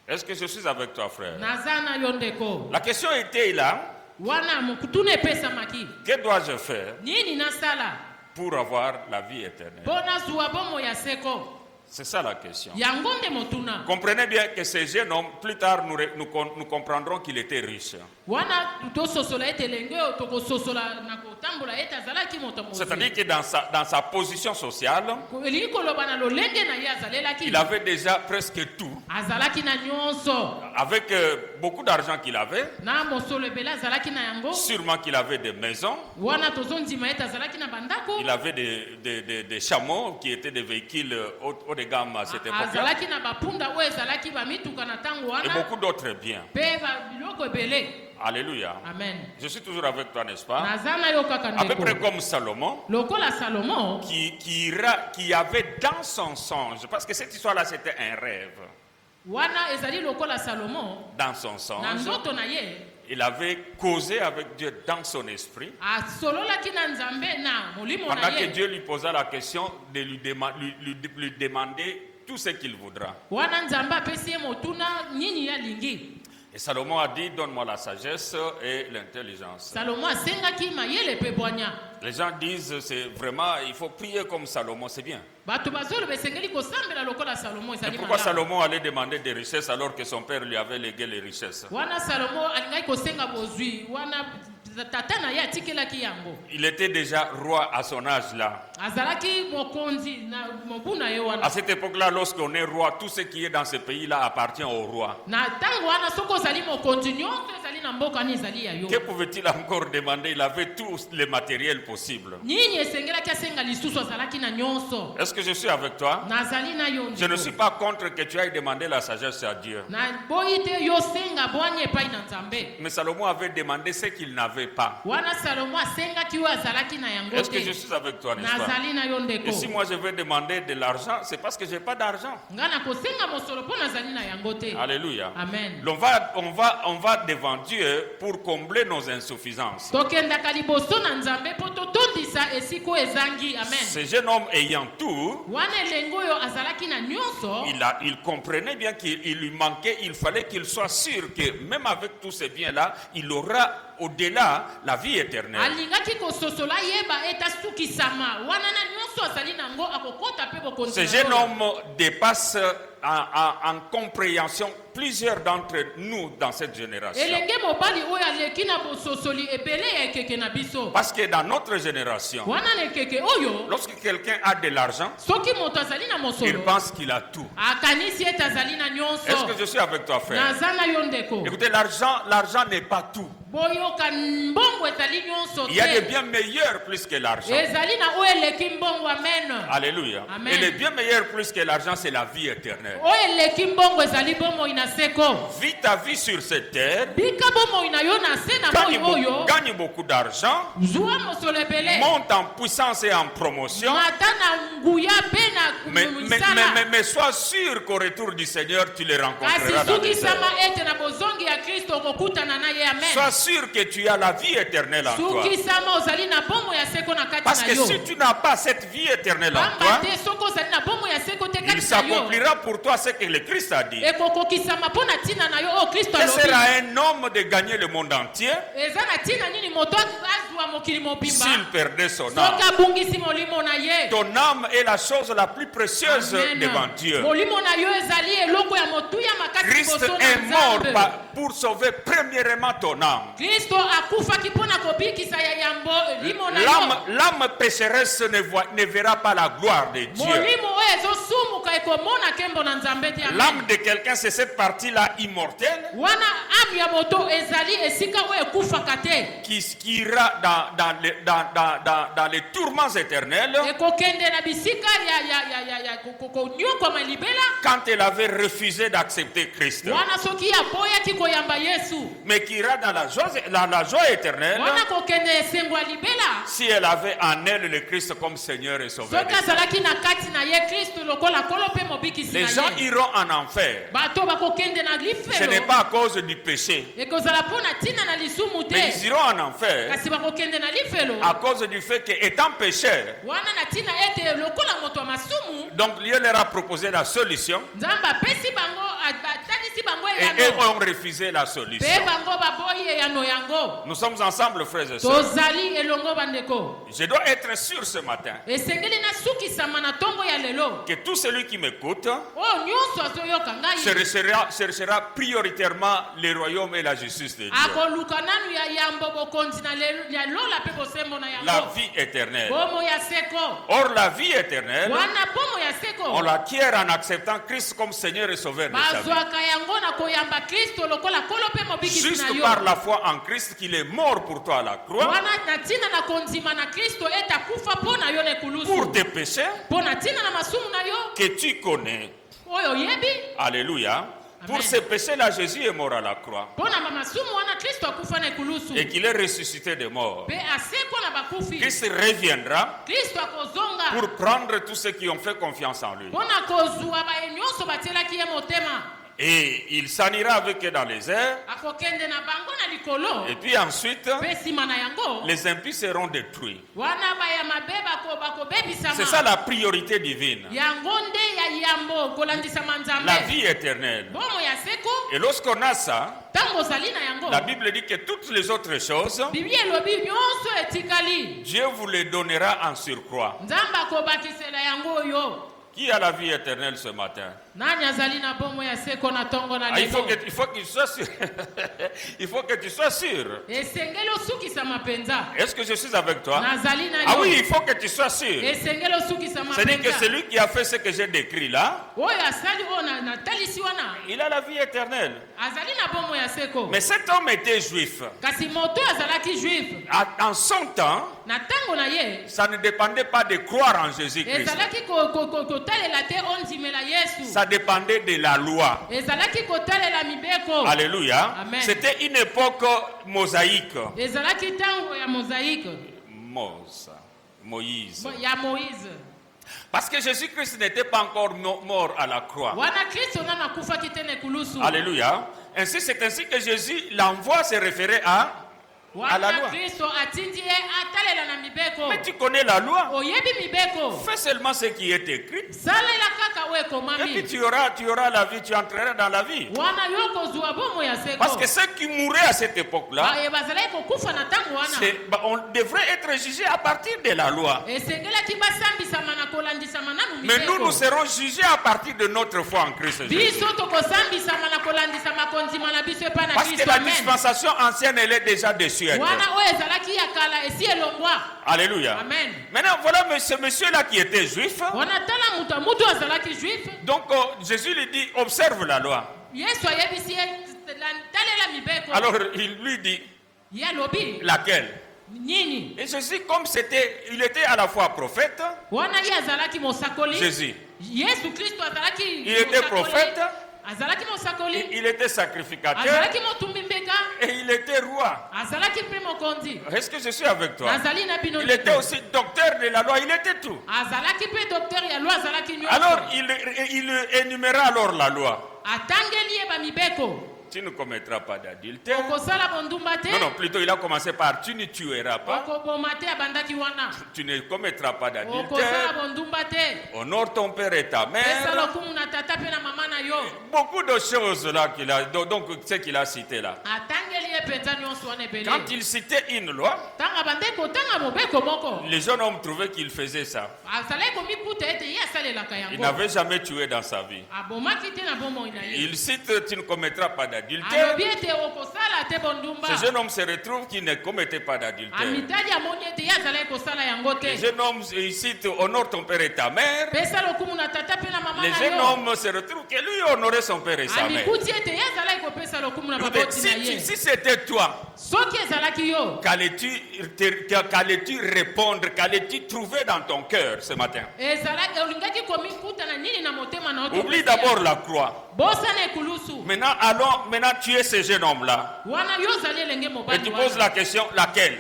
Speaker 2: Est-ce que je suis avec toi, frère?
Speaker 3: Naza na yo ndeko.
Speaker 2: La question était là,
Speaker 3: Wana mokutuna epesamaki.
Speaker 2: que dois-je faire
Speaker 3: Nini nasala?
Speaker 2: pour avoir la vie éternelle?
Speaker 3: Mpo nazwa bomo ya seko.
Speaker 2: C'est ça la question.
Speaker 3: Yango nde motuna.
Speaker 2: Comprenez bien que ce jeune homme, plus tard, nous comprendrons qu'il était riche.
Speaker 3: Wana tososola ete lenge oyo tokososola na kotambola ete azalaki moto mozwi.
Speaker 2: C'est-à-dire que dans sa position sociale,
Speaker 3: Elingi koloba na lolenge na ye azalelaki.
Speaker 2: il avait déjà presque tout.
Speaker 3: Azalaki na nyonso.
Speaker 2: Avec beaucoup d'argent qu'il avait,
Speaker 3: Na mosolo ebele azalaki na yango.
Speaker 2: sûrement qu'il avait des maisons,
Speaker 3: Wana tozondima ete azalaki na bandako.
Speaker 2: il avait des chameaux qui étaient des véhicules haut de gamme à cette époque-là,
Speaker 3: Azalaki na bapunda oyo ezalaki bamituka na ntango
Speaker 2: et
Speaker 3: wana.
Speaker 2: beaucoup d'autres biens.
Speaker 3: Pe biloko ebele.
Speaker 2: Alléluia.
Speaker 3: Amen.
Speaker 2: Je suis toujours avec toi, n'est-ce pas?
Speaker 3: Naza na yo kaka
Speaker 2: À peu près
Speaker 3: ndeko.
Speaker 2: comme Salomon,
Speaker 3: Lokola Salomo.
Speaker 2: qui avait dans son songe, parce que cette histoire-là c'était un rêve,
Speaker 3: Wana ezali lokola Salomo.
Speaker 2: dans son
Speaker 3: Na
Speaker 2: songe,
Speaker 3: ndoto na ye.
Speaker 2: il avait causé avec Dieu dans son esprit,
Speaker 3: Asololaki na Nzambe na molimo
Speaker 2: pendant
Speaker 3: na
Speaker 2: que
Speaker 3: ye.
Speaker 2: Dieu lui posa la question de lui demander tout ce qu'il voudra.
Speaker 3: Wana Nzambe apesi ye motuna nini ya lingi.
Speaker 2: Et Salomon a dit, donne-moi la sagesse et l'intelligence.
Speaker 3: Salomo asengaki mayele pe bwanya.
Speaker 2: Les gens disent, c'est vraiment, il faut prier comme Salomon, c'est bien.
Speaker 3: Bato bazoloba esengeli kosambela lokola Salomo
Speaker 2: Mais
Speaker 3: ezali
Speaker 2: pourquoi
Speaker 3: malamu.
Speaker 2: Salomon allait demander des richesses alors que son père lui avait légué les richesses?
Speaker 3: Wana Salomo alingaki kosenga bozwi. Wana tata na ye atikelaki yango.
Speaker 2: Il était déjà roi à son âge là.
Speaker 3: Azalaki mokonzi na mobu na ye
Speaker 2: À
Speaker 3: wana.
Speaker 2: cette époque-là, lorsqu'on est roi, tout ce qui est dans ce pays-là appartient au roi.
Speaker 3: Na ntango wana soko ozali mokonzi nyonso ezali na mboka ni ezali ya yo.
Speaker 2: Que pouvait-il encore demander? Il avait tous les matériels possibles.
Speaker 3: Nini esengelaki asenga lisusu azalaki na nyonso.
Speaker 2: Est-ce que je suis avec toi?
Speaker 3: Nazali na yo
Speaker 2: Je ne
Speaker 3: ndeko.
Speaker 2: suis pas contre que tu ailles demander la sagesse à Dieu.
Speaker 3: Na boyi te yo senga bwanya epai na Nzambe.
Speaker 2: Mais Salomon avait demandé ce qu'il n'avait pas.
Speaker 3: Wana Salomo asengaki oyo azalaki na yango
Speaker 2: Est-ce que je
Speaker 3: te.
Speaker 2: suis avec toi, n'est-ce pas?
Speaker 3: Nazali na yo ndeko.
Speaker 2: Et si moi je vais demander de l'argent, c'est parce que je n'ai pas d'argent.
Speaker 3: Nga na kosenga mosolo mpo nazali na yango te.
Speaker 2: Alléluia.
Speaker 3: Amen.
Speaker 2: On va devant Dieu pour combler nos insuffisances.
Speaker 3: Tokendaka liboso na Nzambe mpo totondisa esiko ezangi. Amen.
Speaker 2: Ce jeune homme ayant tout, tout,
Speaker 3: wana elengi oyo azalaki na nyonso
Speaker 2: il comprenait bien qu'il lui manquait, il fallait qu'il soit sûr que même avec tous ces biens-là, il aura au-delà la vie éternelle.
Speaker 3: alingaki kososola yeba eta sukisama wana na nyonso azali nango akokota pe bokonzi.
Speaker 2: Ce jeune homme dépasse en compréhension plusieurs d'entre nous dans cette génération.
Speaker 3: elenge mobali oyo aleki na bososoli ebele ya ekeke na biso.
Speaker 2: Parce que dans notre génération,
Speaker 3: wana na ekeke oyo
Speaker 2: lorsque quelqu'un a de l'argent,
Speaker 3: soki moto azali na
Speaker 2: il
Speaker 3: mosolo
Speaker 2: pense qu'il a tout.
Speaker 3: akanisi ete azali na
Speaker 2: Est-ce
Speaker 3: nyonso.
Speaker 2: que je suis avec toi, frère?
Speaker 3: naza na yo ndeko.
Speaker 2: Écoutez, l'argent n'est pas tout.
Speaker 3: boyoka mbongo ezali nyonso
Speaker 2: Il y a des
Speaker 3: te.
Speaker 2: biens meilleurs plus que l'argent.
Speaker 3: ezali na oyo eleki mbongo. amen.
Speaker 2: Alléluia.
Speaker 3: Amen.
Speaker 2: Et les biens meilleurs plus que l'argent, c'est la vie éternelle.
Speaker 3: oyo eleki mbongo ezali bomoi na seko.
Speaker 2: Vis ta vie sur cette terre,
Speaker 3: bika bomoi na yo na se na moi oyo.
Speaker 2: gagne beaucoup d'argent,
Speaker 3: zwa mosolo ebele.
Speaker 2: monte en puissance et en promotion,
Speaker 3: mata na nguya mpe na
Speaker 2: mais sois sûr qu'au retour du Seigneur, tu les
Speaker 3: kasi
Speaker 2: rencontreras dans les
Speaker 3: sukisama
Speaker 2: airs.
Speaker 3: ete na bozongi ya kristo okokutana na ye. amen.
Speaker 2: Sois sûr que tu as la vie éternelle en toi.
Speaker 3: sukisama ozali na bomo ya seko na kati
Speaker 2: Parce
Speaker 3: na
Speaker 2: que
Speaker 3: yo.
Speaker 2: si tu n'as pas cette vie éternelle en
Speaker 3: pamba
Speaker 2: toi,
Speaker 3: te soki ozali na bomo ya seko te
Speaker 2: il
Speaker 3: kati na yo
Speaker 2: s'accomplira pour toi ce que le Christ a dit.
Speaker 3: ekokokisama mpo na ntina na yo oyo kristo
Speaker 2: Que sera
Speaker 3: alobi.
Speaker 2: un homme de gagner le monde entier
Speaker 3: eza na ntina nini moto azwa mokili mobimba
Speaker 2: s'il perdait son
Speaker 3: soki
Speaker 2: âme?
Speaker 3: abungisi molimo na ye.
Speaker 2: Ton âme est la chose la plus précieuse
Speaker 3: Amen.
Speaker 2: devant Dieu.
Speaker 3: molimo na yo ezali eloko ya motuya makasi
Speaker 2: Christ
Speaker 3: liboso
Speaker 2: est
Speaker 3: na
Speaker 2: mort
Speaker 3: nzambe.
Speaker 2: pour sauver premièrement ton âme.
Speaker 3: kristo akufaki mpo na kobikisa ya yambo limo na yo.
Speaker 2: L'âme pécheresse ne verra pas la gloire de Dieu.
Speaker 3: molimo oyo ezosumuka ekomona nkembo na nzambe te. amen.
Speaker 2: L'âme de quelqu'un, c'est cette partie-là immortelle
Speaker 3: wana ame ya moto ezali esika oyo ekufaka te.
Speaker 2: qui ira dans les tourments éternels
Speaker 3: ekokende na bisika ya konyokwama libela
Speaker 2: quand elle avait refusé d'accepter Christ.
Speaker 3: wana soki aboyaki koyamba yesu.
Speaker 2: Mais qui ira dans la joie éternelle
Speaker 3: wana kokende esengo ya libela
Speaker 2: si elle avait en elle le Christ comme Seigneur et Sauveur.
Speaker 3: soki azalaki na kati na ye kristo lokola kolo mpe mobikisi
Speaker 2: Les
Speaker 3: na
Speaker 2: gens
Speaker 3: ye.
Speaker 2: iront en enfer.
Speaker 3: bato bakokende na
Speaker 2: Ce n'est
Speaker 3: lifelo
Speaker 2: pas à cause du péché,
Speaker 3: ekozala mpo na ntina na lisumu
Speaker 2: mais
Speaker 3: te
Speaker 2: ils iront en enfer
Speaker 3: kasi bakokende na lifelo
Speaker 2: à cause du fait qu'étant pécheurs,
Speaker 3: wana na ntina ete lokola moto ya masumu
Speaker 2: donc Dieu leur a proposé la solution
Speaker 3: nzambe apesi bango atalisi bango
Speaker 2: et eux
Speaker 3: eyano
Speaker 2: ont refusé la solution.
Speaker 3: mpe bango baboyi eyano yango.
Speaker 2: Nous sommes ensemble, frères et sœurs.
Speaker 3: tozali elongo bandeko.
Speaker 2: Je dois être sûr ce matin
Speaker 3: esengeli nasukisama na ntongo ya lelo
Speaker 2: que tout celui qui m'écoute
Speaker 3: oyo nyonso azoyoka ngai
Speaker 2: cherchera prioritairement le royaume et la justice de Dieu.
Speaker 3: akoluka nanu ya yambo bokonzi ya lola mpe bosembo na
Speaker 2: La
Speaker 3: yango.
Speaker 2: vie éternelle.
Speaker 3: bomo ya seko
Speaker 2: Or, la vie éternelle,
Speaker 3: wana bomo ya
Speaker 2: on
Speaker 3: seko
Speaker 2: l'acquiert en acceptant Christ comme Seigneur et Sauveur de sa vie.
Speaker 3: bazwaka yango na koyamba kristo lokola kolo mpe mobikisi na
Speaker 2: Juste
Speaker 3: yo.
Speaker 2: par la foi en Christ qu'il est mort pour toi à la croix,
Speaker 3: wana na ntina na kondima na kristo ete akufa mpo na yo na
Speaker 2: pour
Speaker 3: ekulusu
Speaker 2: tes péchés
Speaker 3: mpo na ntina na masumu na yo
Speaker 2: que tu connais.
Speaker 3: oyo oyebi.
Speaker 2: Alléluia. Pour
Speaker 3: Amen.
Speaker 2: ces péchés-là, Jésus est mort à la croix
Speaker 3: mpo na bamasumu wana kristo akufa na ekulusu
Speaker 2: et qu'il est ressuscité des morts.
Speaker 3: mpe asekwa na bakufi.
Speaker 2: Christ reviendra
Speaker 3: kristo akozonga
Speaker 2: pour prendre tous ceux qui ont fait confiance en lui.
Speaker 3: mpo na kozwa baye nyonso batielaki ye motema.
Speaker 2: Et il s'en ira avec eux dans les airs.
Speaker 3: akokende na bango na likolo
Speaker 2: Et puis ensuite,
Speaker 3: mpe nsima na yango
Speaker 2: les impies seront détruits.
Speaker 3: wana baya mabe bakobebisama.
Speaker 2: C'est ça la priorité divine.
Speaker 3: yango nde ya yambo kolandisama nzambe.
Speaker 2: La vie éternelle.
Speaker 3: bomo ya seko
Speaker 2: Et lorsqu'on a ça,
Speaker 3: ntango ozali na yango
Speaker 2: la Bible dit que toutes les autres choses,
Speaker 3: biblia elobi nyonso etikali.
Speaker 2: Dieu vous les donnera en surcroît.
Speaker 3: nzambe akobakisela yango oyo.
Speaker 2: Qui a la vie éternelle ce matin?
Speaker 3: nani azali na bomo ya seko na ntongo na
Speaker 2: Il faut
Speaker 3: lelo.
Speaker 2: que tu sois sûr. Il faut que tu sois sûr.
Speaker 3: esengeli osukisama mpenza.
Speaker 2: Est-ce que je suis avec toi?
Speaker 3: nazali na
Speaker 2: Ah
Speaker 3: yo.
Speaker 2: oui, il faut que tu sois sûr.
Speaker 3: esengeli osukisama
Speaker 2: C'est-à-dire que
Speaker 3: mpenza.
Speaker 2: celui qui a fait ce que j'ai décrit là,
Speaker 3: oyo asali oyo natalisi wana
Speaker 2: il a la vie éternelle.
Speaker 3: azali na bomo ya seko.
Speaker 2: Mais cet homme était juif.
Speaker 3: kasi moto oyo azalaki juif
Speaker 2: En son temps,
Speaker 3: na ntango na ye
Speaker 2: ça ne dépendait pas de croire en Jésus-Christ.
Speaker 3: ezalaki kotalela te ondimela yesu.
Speaker 2: Ça dépendait de la loi.
Speaker 3: ezalaki kotalela mibeko.
Speaker 2: Alléluia.
Speaker 3: Amen.
Speaker 2: C'était une époque mosaïque.
Speaker 3: ezalaki ntango ya mosaïque
Speaker 2: Moïse.
Speaker 3: ya moïse.
Speaker 2: Parce que Jésus-Christ n'était pas encore mort à la croix.
Speaker 3: wana kristo nano akufaki te na ekulusu.
Speaker 2: Alléluia. Ainsi, c'est ainsi que Jésus l'envoie se référer à à la loi. Mais tu connais la loi. Fais seulement ce qui est écrit. Et puis tu auras la vie, tu entreras dans la vie. Parce que ceux qui mouraient à cette époque-là, on devrait être jugés à partir de la loi. Mais nous serons jugés à partir de notre foi en Christ Jésus. Parce que la dispensation ancienne, elle est déjà dessus. Alléluia.
Speaker 3: Amen.
Speaker 2: Maintenant, voilà ce monsieur-là qui était juif. Donc, Jésus lui dit, observe la loi. Alors, il lui dit, laquelle? Et Jésus, comme il était à la fois prophète, Jésus, il était prophète, il était sacrificateur et il était roi. Est-ce que je suis avec toi? Il était aussi docteur de la loi, il était tout. Alors il énuméra alors la loi. Tu ne commettras pas d'adultère. Non, plutôt il a commencé par tu ne tueras pas. Tu ne commettras pas d'adultère. Honore ton père et ta mère. Beaucoup de choses là donc ce qu'il a cité là. Quand il citait une loi, les jeunes hommes trouvaient qu'il faisait ça. Il n'avait jamais tué dans sa vie. Il cite tu ne commettras pas d'adultère. Ce jeune homme se retrouve qu'il ne commettait pas d'adultère. Les jeunes hommes ici honore ton père et ta mère. Les jeunes hommes se retrouvent que lui honorait son père et sa mère. Si c'était toi, qu'allais-tu répondre, qu'allais-tu trouver dans ton cœur ce matin? Oublie d'abord la croix. Maintenant tu es ce jeune homme-là. Et tu poses la question, laquelle?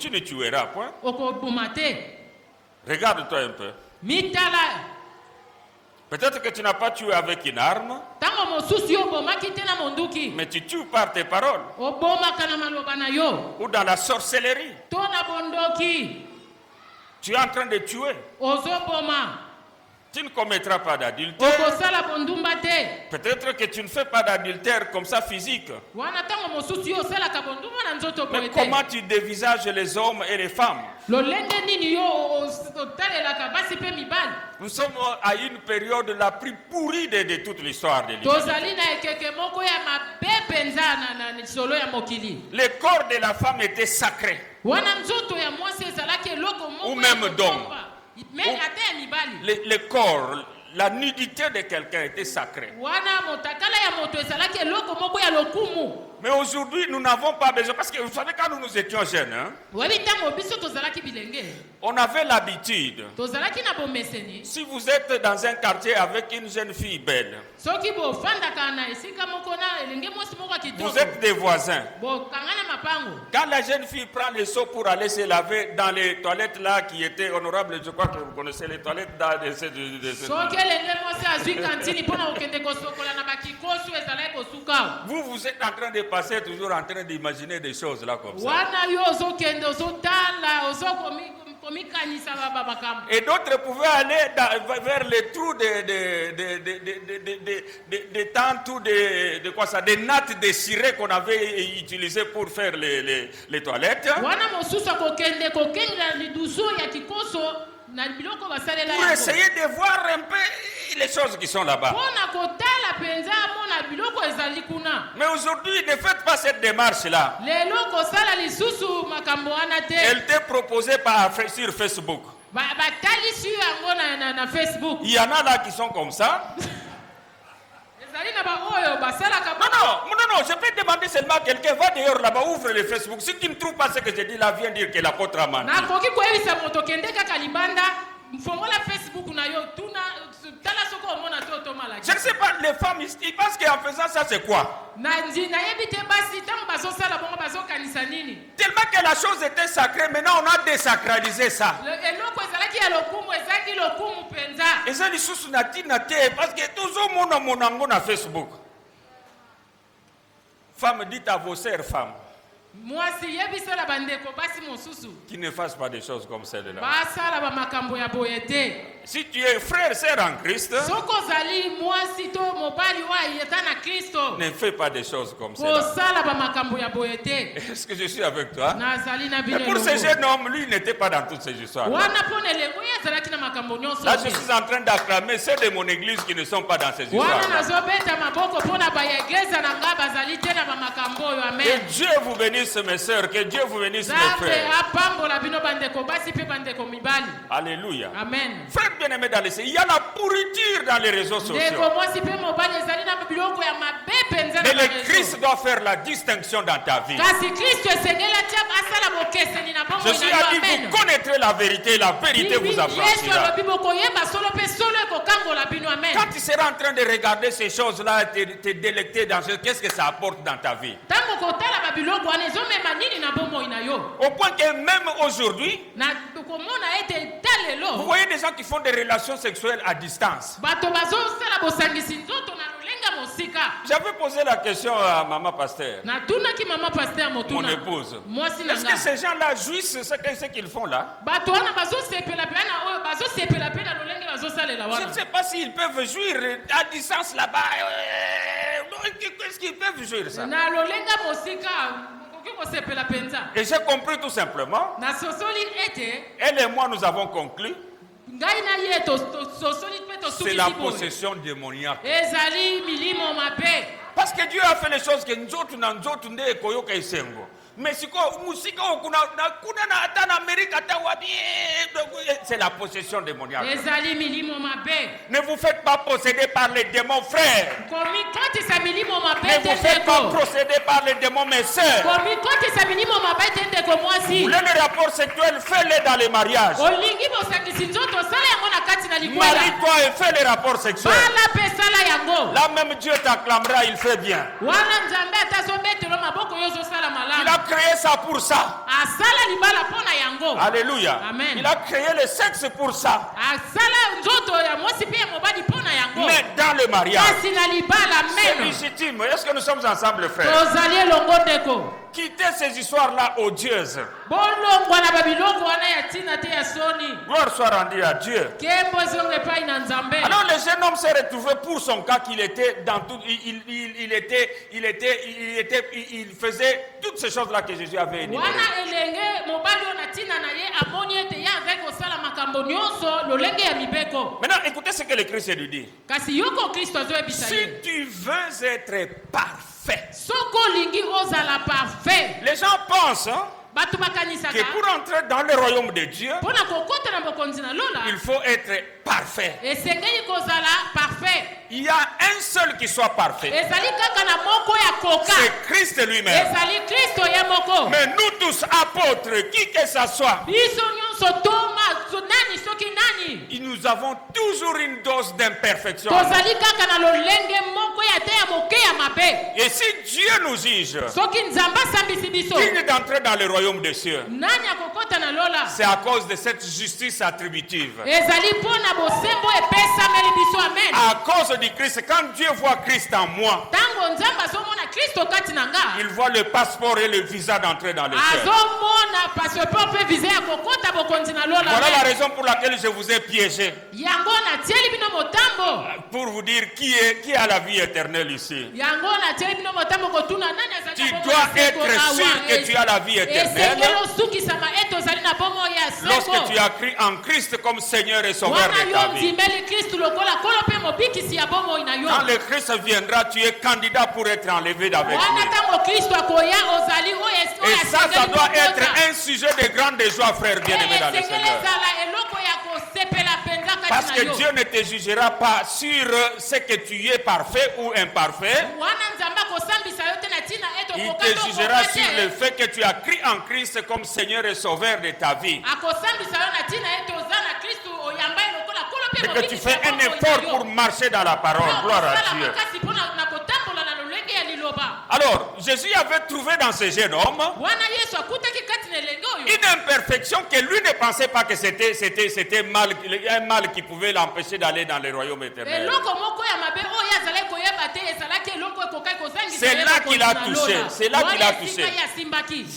Speaker 2: Tu ne tueras point. Regarde-toi un peu. Peut-être que tu n'as pas tué avec une arme, mais tu tues par tes paroles. Ou dans la sorcellerie. Tu es en train de tuer. Tu ne commettras pas d'adultère. Peut-être que tu ne fais pas d'adultère comme ça physique. Mais comment tu dévisages les hommes et les femmes? Nous sommes à une période la plus pourrie de toute l'histoire de l'Église. Le corps de la femme était sacré. Ou même d'homme. Le corps, la nudité de quelqu'un était sacrée. Mais aujourd'hui, nous n'avons pas besoin. Parce que vous savez, quand nous étions jeunes, on avait l'habitude. Si vous êtes dans un quartier avec une jeune fille belle, vous êtes des voisins. Quand la jeune fille prend le seau pour aller se laver dans les toilettes là qui étaient honorables, je crois que vous connaissez les toilettes dans vous êtes en train de passer toujours en train d'imaginer des choses là comme ça. Et d'autres pouvaient aller vers les trous des tentes ou des nattes de ciré qu'on avait utilisées pour faire les toilettes. Pour essayer de voir un peu les choses qui sont là-bas. Mais aujourd'hui, ne faites pas cette démarche-là. Elle t'est proposée sur Facebook. Il y en a là qui sont comme ça. Non, je peux demander seulement à quelqu'un, va dehors là-bas, ouvre le Facebook. Si tu ne trouves pas ce que je dis là, viens dire que l'apôtre a menti. Je ne sais pas, les femmes, ils pensent qu'en faisant ça, c'est quoi? Tellement que la chose était sacrée, maintenant on a désacralisé ça. Et ça, les choses parce que tout le monde a Facebook. Femmes, dites à vos sœurs femmes
Speaker 3: mwasi yebisala bandeko basi mosusu
Speaker 2: qui ne fassent pas des choses comme celle-là.
Speaker 3: basala bamakambo ya boye te.
Speaker 2: Si tu es frère, sœur en Christ,
Speaker 3: Soko ozali mwasi to mobali wa yeta na Kristo
Speaker 2: ne fais pas des choses comme celle-là.
Speaker 3: kosala bamakambo ya boye te.
Speaker 2: Est-ce que je suis avec toi?
Speaker 3: nazali na bino
Speaker 2: Mais pour ce
Speaker 3: elongo.
Speaker 2: jeune homme, lui, il n'était pas dans toutes ces histoires.
Speaker 3: wana pona elengo ye azalaki na makambo nyonso
Speaker 2: Là,
Speaker 3: te.
Speaker 2: je suis en train d'acclamer ceux de mon église qui ne sont pas dans ces
Speaker 3: wana
Speaker 2: histoires.
Speaker 3: nazobeta maboko mpona bayegleza na nga bazali te na bamakambo oyo.
Speaker 2: Que
Speaker 3: amen.
Speaker 2: Dieu vous bénisse, mes sœurs. Que Dieu vous bénisse, mes
Speaker 3: nzambe
Speaker 2: frères.
Speaker 3: apambola bino bandeko basi mpe bandeko mibali.
Speaker 2: Alléluia.
Speaker 3: amen.
Speaker 2: Frère bien-aimé dans les il y a la pourriture dans les réseaux sociaux.
Speaker 3: ndeko mwasi mpe mobali ezali na biloko ya mabe penza
Speaker 2: Mais
Speaker 3: na
Speaker 2: le
Speaker 3: barezo.
Speaker 2: Christ doit faire la distinction dans ta vie.
Speaker 3: kasi kristo esengeli atia asala bokeseni na bongo
Speaker 2: Je suis
Speaker 3: na yo.
Speaker 2: dit,
Speaker 3: amen.
Speaker 2: vous connaîtrez la vérité vous
Speaker 3: yesu
Speaker 2: affranchira.
Speaker 3: alobi bokoyeba solo mpe solo ekokangola bino. amen.
Speaker 2: Quand tu seras en train de regarder ces choses-là, te délecter dans ce, qu'est-ce que ça apporte dans ta vie?
Speaker 3: ntango kotala babiloko wana ezomema nini na bomoi na yo.
Speaker 2: Au point que même aujourd'hui,
Speaker 3: na komona ete ta
Speaker 2: vous
Speaker 3: lelo
Speaker 2: voyez des gens qui font des relations sexuelles à distance.
Speaker 3: bato bazosala bosangisi nzoto na lolenga mosika.
Speaker 2: J'avais posé la question à maman pasteur,
Speaker 3: natunaki mama paster
Speaker 2: mon
Speaker 3: motuna
Speaker 2: épouse.
Speaker 3: mwasi na
Speaker 2: Est-ce que
Speaker 3: nga
Speaker 2: ces gens-là jouissent ce qu'ils font là?
Speaker 3: bato wana bazosepela mpe na oyo bazosepela mpe na lolenge bazosalela
Speaker 2: Je ne
Speaker 3: wana.
Speaker 2: sais pas s'ils peuvent jouir à distance là-bas. Qu'est-ce qu'ils peuvent jouir ça?
Speaker 3: na lolenga mosika okoki kosepela mpenza.
Speaker 2: Et j'ai compris tout simplement.
Speaker 3: nasosoli ete
Speaker 2: Elle et moi, nous avons conclu.
Speaker 3: ngai na ye tososoli mpe
Speaker 2: C'est la
Speaker 3: tosukisi boye
Speaker 2: possession démoniaque.
Speaker 3: ezali milimo mabe.
Speaker 2: Parce que Dieu a fait les choses que nzotu na nzotu nde ekoyoka isengo. Mais siko musika kuna na hata na Amerika hata wapi, c'est la possession démoniaque.
Speaker 3: ezali milimo mabe.
Speaker 2: Ne vous faites pas posséder par les démons, frères.
Speaker 3: komikotisa milimo mabe
Speaker 2: Ne
Speaker 3: te
Speaker 2: vous faites pas
Speaker 3: ndeko.
Speaker 2: posséder par les démons, mes sœurs.
Speaker 3: komikotisa milimo mabe te ndeko
Speaker 2: Vous
Speaker 3: mwasi.
Speaker 2: voulez les rapports sexuels, fais-les dans les mariages.
Speaker 3: olingi bosangisi nzoto osala yango na kati na likwela.
Speaker 2: Marie-toi et fais les rapports sexuels.
Speaker 3: bala mpe sala yango.
Speaker 2: Là même Dieu t'acclamera, il fait bien.
Speaker 3: wana nzambe atazobetelo maboko yo ozosala
Speaker 2: Il a
Speaker 3: malamu.
Speaker 2: créé ça pour ça.
Speaker 3: asala libala mpo na yango.
Speaker 2: Alléluia.
Speaker 3: Amen.
Speaker 2: Il a créé le sexe pour ça.
Speaker 3: asala nzoto ya mwasi mpe ya mobali mpo na yango.
Speaker 2: Mais dans le mariage,
Speaker 3: kasi na libala
Speaker 2: c'est
Speaker 3: meno
Speaker 2: légitime. Est-ce que nous sommes ensemble, frères?
Speaker 3: tozali elongo ndeko.
Speaker 2: Quittez ces histoires-là odieuses.
Speaker 3: bolongwa na babiloko wana ya ntina te ya soni.
Speaker 2: Gloire soit rendue à Dieu.
Speaker 3: kembo ezongo epai na nzambe.
Speaker 2: Alors le jeune homme s'est retrouvé pour son cas qu'il était dans tout, il faisait toutes ces choses-là que Jésus avait énumérées.
Speaker 3: wana elenge mobali oyo na ntina na ye amoni ete ye azali kosala makambo nyonso lolenge ya mibeko.
Speaker 2: Maintenant, écoutez ce que le Christ lui dit.
Speaker 3: kasi yoko kristo azoyebisa
Speaker 2: Si
Speaker 3: ye
Speaker 2: tu veux être parfait,
Speaker 3: soki olingi ozala parfait.
Speaker 2: les gens pensent
Speaker 3: bato bakanisaka
Speaker 2: que pour entrer dans le royaume de Dieu,
Speaker 3: mpo na kokota na bokonzi na lola
Speaker 2: il faut être parfait.
Speaker 3: esengeli kozala parfait.
Speaker 2: Il y a un seul qui soit parfait.
Speaker 3: ezali kaka na moko ya koka.
Speaker 2: C'est Christ lui-même.
Speaker 3: ezali kristo ye moko.
Speaker 2: Mais nous tous, apôtres, qui que ce soit,
Speaker 3: biso nyonso nani soki nani
Speaker 2: nous avons toujours une dose d'imperfection.
Speaker 3: tozali kaka na lolenge moko ya te ya moke ya mabe.
Speaker 2: Et si Dieu nous juge,
Speaker 3: soki nzambe asambisi biso
Speaker 2: digne d'entrer dans le royaume des cieux,
Speaker 3: nani akokota na lola.
Speaker 2: c'est à cause de cette justice attributive.
Speaker 3: ezali mpo na bosembo epesameli biso. amen.
Speaker 2: À cause du Christ, quand Dieu voit Christ en moi,
Speaker 3: ntango nzambe azomona kristo kati na nga
Speaker 2: il voit le passeport et le visa d'entrer dans le ciel.
Speaker 3: azomona passeport mpe visa ya kokota bokonzi na lola.
Speaker 2: Voilà la
Speaker 3: amen.
Speaker 2: raison pour laquelle je vous ai piégé.
Speaker 3: yango natieli bino motambo.
Speaker 2: Pour vous dire qui a la vie éternelle ici.
Speaker 3: yango natieli bino motambo kotuna nani azali
Speaker 2: Tu
Speaker 3: na bomoi
Speaker 2: dois
Speaker 3: ya seko
Speaker 2: être
Speaker 3: awa.
Speaker 2: sûr que tu as la vie éternelle
Speaker 3: esengeli osukisama ete ozali na bomoi ya
Speaker 2: lorsque
Speaker 3: seko.
Speaker 2: tu as cru en Christ comme Seigneur et Sauveur
Speaker 3: wana
Speaker 2: de
Speaker 3: yo
Speaker 2: ta vie.
Speaker 3: ndimeli kristu lokola kolo mpe mobikisi ya bomoi na yo.
Speaker 2: Quand le Christ viendra, tu es candidat pour être enlevé d'avec
Speaker 3: wana
Speaker 2: lui.
Speaker 3: ntango kristu akoya ozali oyo
Speaker 2: Et ça doit être un sujet de grande joie, frère bien-aimé dans le
Speaker 3: esengeli
Speaker 2: Seigneur.
Speaker 3: ezala eloko ya kosepela mpenza
Speaker 2: Parce
Speaker 3: kati
Speaker 2: que
Speaker 3: na yo.
Speaker 2: Dieu ne te jugera pas sur ce que tu es parfait ou imparfait.
Speaker 3: wana nzambe akosambisa yo te na ntina ete
Speaker 2: Il
Speaker 3: okoka
Speaker 2: te
Speaker 3: to
Speaker 2: jugera
Speaker 3: okoka
Speaker 2: sur le
Speaker 3: te.
Speaker 2: fait que tu as cru en Christ comme Seigneur et Sauveur de ta vie.
Speaker 3: akosambisa yo na ntina ete oza na kristu oyamba ye lokola kolo mpe
Speaker 2: Et que tu
Speaker 3: mobikisi
Speaker 2: fais
Speaker 3: ya
Speaker 2: un
Speaker 3: bomoi na
Speaker 2: effort
Speaker 3: yo.
Speaker 2: pour marcher dans la parole. Gloire à
Speaker 3: Okosala
Speaker 2: Dieu.
Speaker 3: makasi mpo na kotambola na lolenge ya liloba.
Speaker 2: Alors, Jésus avait trouvé dans ce jeune homme
Speaker 3: wana yesu akutaki kati na elenge oyo
Speaker 2: une imperfection que lui ne pensait pas que c'était un mal qui pouvait l'empêcher d'aller dans le royaume éternel.
Speaker 3: eloko moko ya mabe oyo azalaki koyeba te ezalaki eloko ekokai kozangisa
Speaker 2: C'est là qu'il a touché. C'est là qu'il a touché.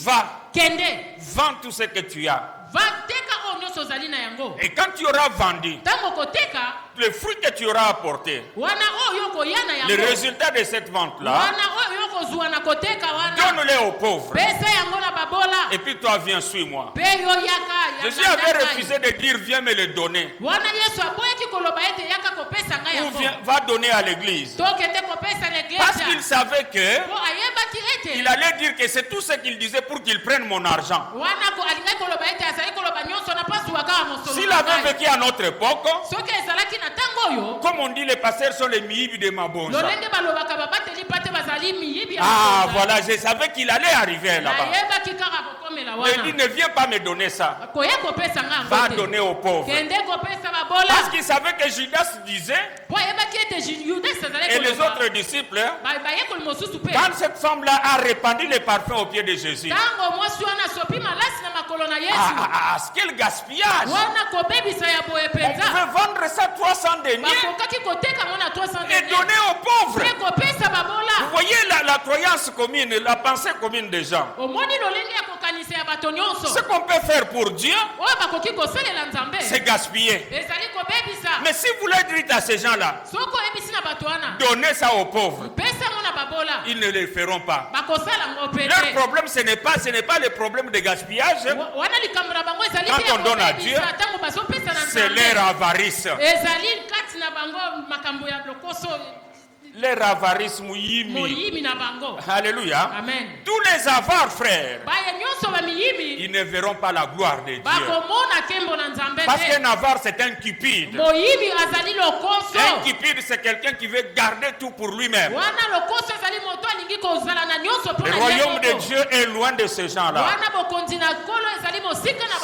Speaker 2: Va.
Speaker 3: Kende.
Speaker 2: Vends tout ce que tu as. Et quand tu auras vendu le fruit que tu auras apporté, le résultat de cette vente-là, donne-les aux pauvres. Et puis toi, viens, suis-moi. Jésus avait refusé de dire, viens me le donner. Ou va donner à l'église. Parce qu'il savait que il allait dire que c'est tout ce qu'il disait pour qu'il prenne mon argent. S'il avait vécu à notre époque, comme on dit, les pasteurs sont les miibi de Mabonja. Ah, voilà, je savais qu'il allait arriver là-bas. Il dit, ne viens pas me donner ça. Va donner aux pauvres. Parce qu'il savait que Judas disait, et les autres disciples, quand cette femme-là a répandu les parfums aux pieds de Jésus, quel gaspillage! On pouvait vendre ça 300 deniers et donner aux pauvres. Vous voyez la croyance commune, la pensée commune des gens. Ce qu'on peut faire pour Dieu, c'est gaspiller. Mais si vous leur dites à ces gens-là, donnez ça aux pauvres, ils ne le feront pas. Leur problème, ce n'est pas le problème de gaspillage. Quand on donne à Dieu, c'est leur avarice. Leur avarice mouillimi. Alléluia. Amen. Tous les avares, frères, ils ne verront pas la gloire de Dieu. Parce qu'un avare, c'est un cupide. Un cupide, c'est quelqu'un qui veut garder tout pour lui-même. Le royaume de Dieu est loin de ces gens-là.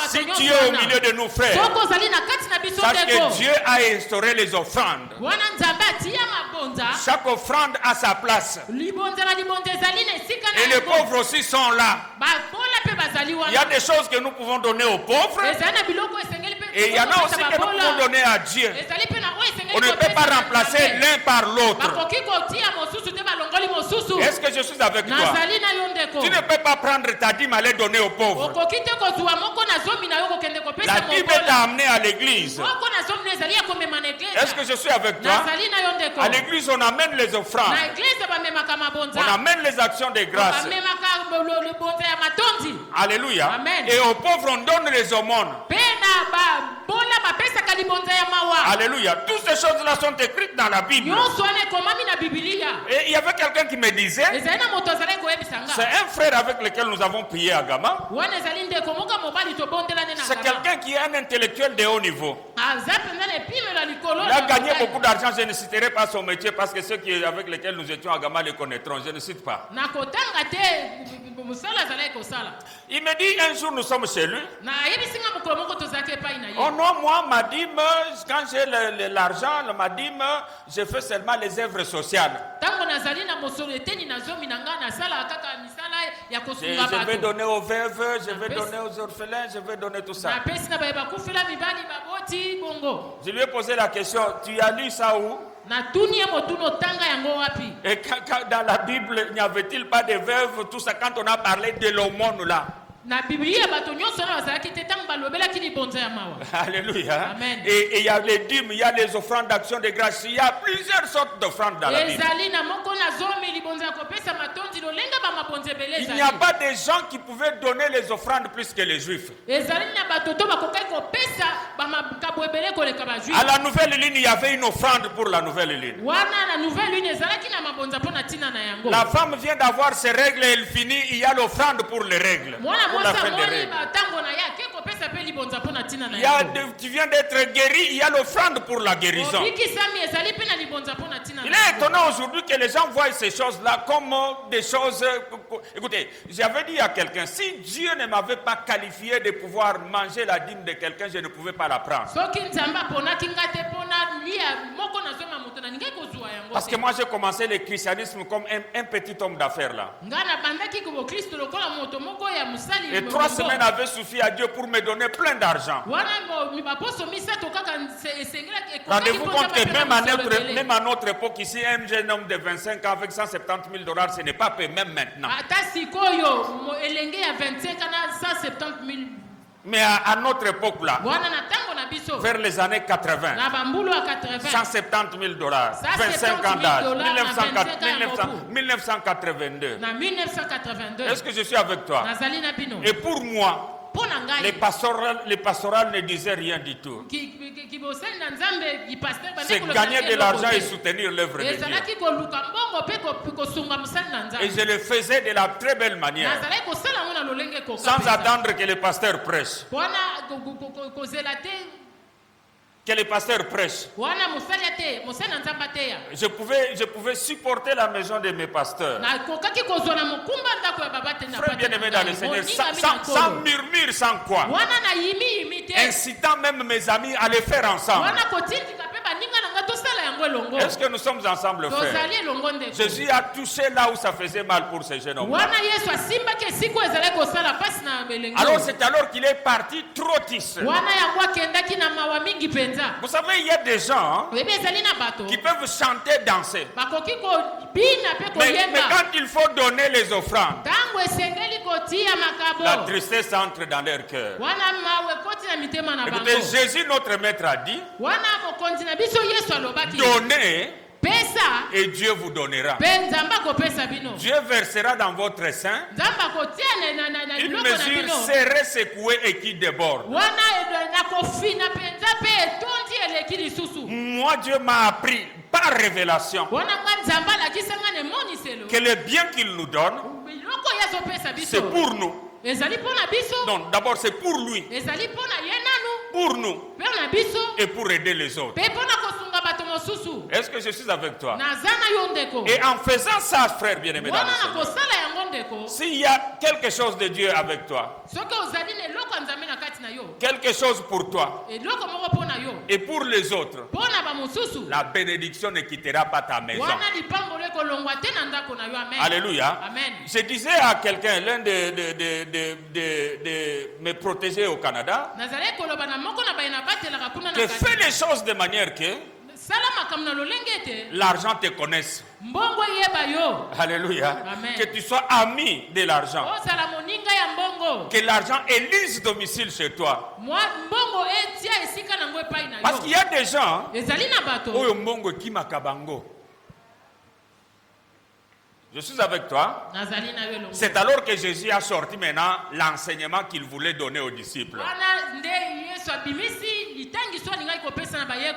Speaker 2: Si tu es au milieu de nos frères, sache que Dieu a instauré les offrandes. Chaque offrande a sa place. Et les pauvres aussi sont là. Il y a des choses que nous pouvons donner aux pauvres. Et il y en a aussi que nous pouvons donner à Dieu. On ne peut pas remplacer l'un par l'autre. Est-ce que je suis avec toi? Tu ne peux pas prendre ta dîme et aller donner aux pauvres. La dîme t'a amené à l'église. Est-ce que je suis avec toi? À l'église, on amène les offrandes. On amène les actions de grâce. Alléluia. Amen. Et aux pauvres, on donne les aumônes. Alléluia. Toutes ces choses-là sont écrites dans la Bible. Et il y avait quelqu'un qui me disait, c'est un frère avec lequel nous avons prié à Gama. C'est quelqu'un qui est un intellectuel de haut niveau. Il a gagné beaucoup d'argent. Je ne citerai pas son métier parce que ceux avec lesquels nous étions à Gama le connaîtront. Je ne cite pas. Il me dit un jour nous sommes chez lui. Oh non, moi, ma dîme, quand j'ai l'argent, ma dîme, je fais seulement les œuvres sociales. Je vais donner aux veuves, je vais donner aux orphelins, je vais donner tout ça. Je lui ai posé la question, tu as lu ça où? Et dans la Bible, n'y avait-il pas de veuves, tout ça, quand on a parlé de l'aumône là? Alléluia. Amen. Et il y a les dîmes, il y a les offrandes d'action de grâce. Il y a plusieurs sortes d'offrandes dans la Bible. Il n'y a pas de gens qui pouvaient donner les offrandes plus que les Juifs. À la nouvelle ligne, il y avait une offrande pour la nouvelle ligne. La femme vient d'avoir ses règles et elle finit, il y a l'offrande pour les règles. Tu viens d'être guéri, il y a l'offrande pour la guérison. Il est étonnant aujourd'hui que les gens voient ces choses-là comme des choses Écoutez, j'avais dit à quelqu'un, si Dieu ne m'avait pas qualifié de pouvoir manger la dîme de quelqu'un, je ne pouvais pas la prendre. Parce que moi j'ai commencé le christianisme comme un petit homme d'affaires là. Et 3 semaines avaient suffi à Dieu pour me donner plein d'argent. Rendez-vous compte que même à notre époque ici, un jeune homme de 25 ans avec 170 000 $, ce n'est pas peu même maintenant. Mais à notre époque là, vers les années 80, 170 000 $, 25 ans d'âge, 1982. Est-ce que je suis avec toi? Et pour moi, les pastorales ne disaient rien du tout. C'est gagner de l'argent et soutenir l'œuvre de Dieu. Et je le faisais de la très belle manière, sans attendre que le pasteur prêche. Que le pasteur prêche. Je pouvais supporter la maison de mes pasteurs. Frère bien-aimé dans le Seigneur, sans murmure, sans quoi. Incitant même mes amis à le faire ensemble. Est-ce que nous sommes ensemble, frère? Jésus a touché là où ça faisait mal pour ces jeunes hommes. Alors c'est alors qu'il est parti trop triste. Vous savez, il y a des gens qui peuvent chanter, danser. Mais quand il faut donner les offrandes, la tristesse entre dans leur cœur. Écoutez, Jésus, notre maître, a dit, donnez et Dieu vous donnera. Dieu versera dans votre sein une mesure serrée, secouée et qui déborde. Moi, Dieu m'a appris par révélation que le bien qu'il nous donne, c'est pour nous. Donc d'abord c'est pour lui, pour nous et pour aider les autres. Est-ce que je suis avec toi? Et en faisant ça, frère bien-aimé dans le Seigneur, s'il y a quelque chose de Dieu avec toi, quelque chose pour toi et pour les autres, la bénédiction ne quittera pas ta maison. Alléluia.
Speaker 3: Amen.
Speaker 2: Je disais à quelqu'un, l'un de mes protégés au Canada, que fais les choses de manière que l'argent te connaisse. Alléluia.
Speaker 3: Amen.
Speaker 2: Que tu sois ami de l'argent. Que l'argent élise domicile chez toi. Parce qu'il y a des gens oyo mbongo kimakabango. Je suis avec toi. C'est alors que Jésus a sorti maintenant l'enseignement qu'il voulait donner aux disciples.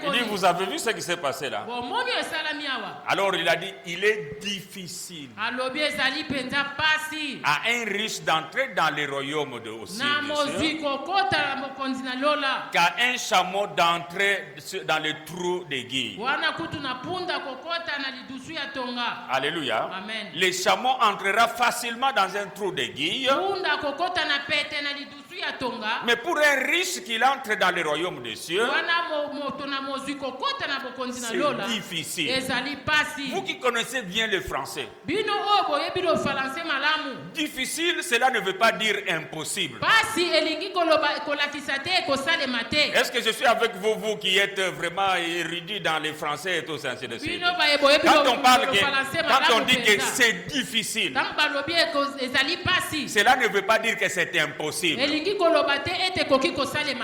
Speaker 2: Il dit, vous avez vu ce qui s'est passé là? Alors il a dit, il est difficile à un riche d'entrer dans le royaume de aussi qu'à un chameau d'entrer dans le trou d'aiguille. Alléluia.
Speaker 3: Amen.
Speaker 2: Le chameau entrera facilement dans un trou d'aiguille. Mais pour un riche qui entre dans le royaume des cieux, c'est difficile. Vous qui connaissez bien le français, difficile, cela ne veut pas dire impossible. Est-ce que je suis avec vous, vous qui êtes vraiment érudits dans le français et tout ça, ainsi de suite? Quand on dit que c'est difficile, cela ne veut pas dire que c'est impossible.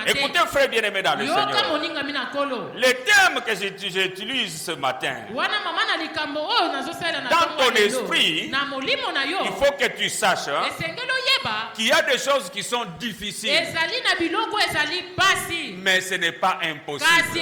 Speaker 2: Écoutez, frère bien-aimé dans le Seigneur, le terme que j'utilise ce matin, dans ton esprit, il faut que tu saches qu'il y a des choses qui sont difficiles,
Speaker 3: ezali na biloko ezali pasi
Speaker 2: mais ce n'est pas
Speaker 3: kasi
Speaker 2: impossible.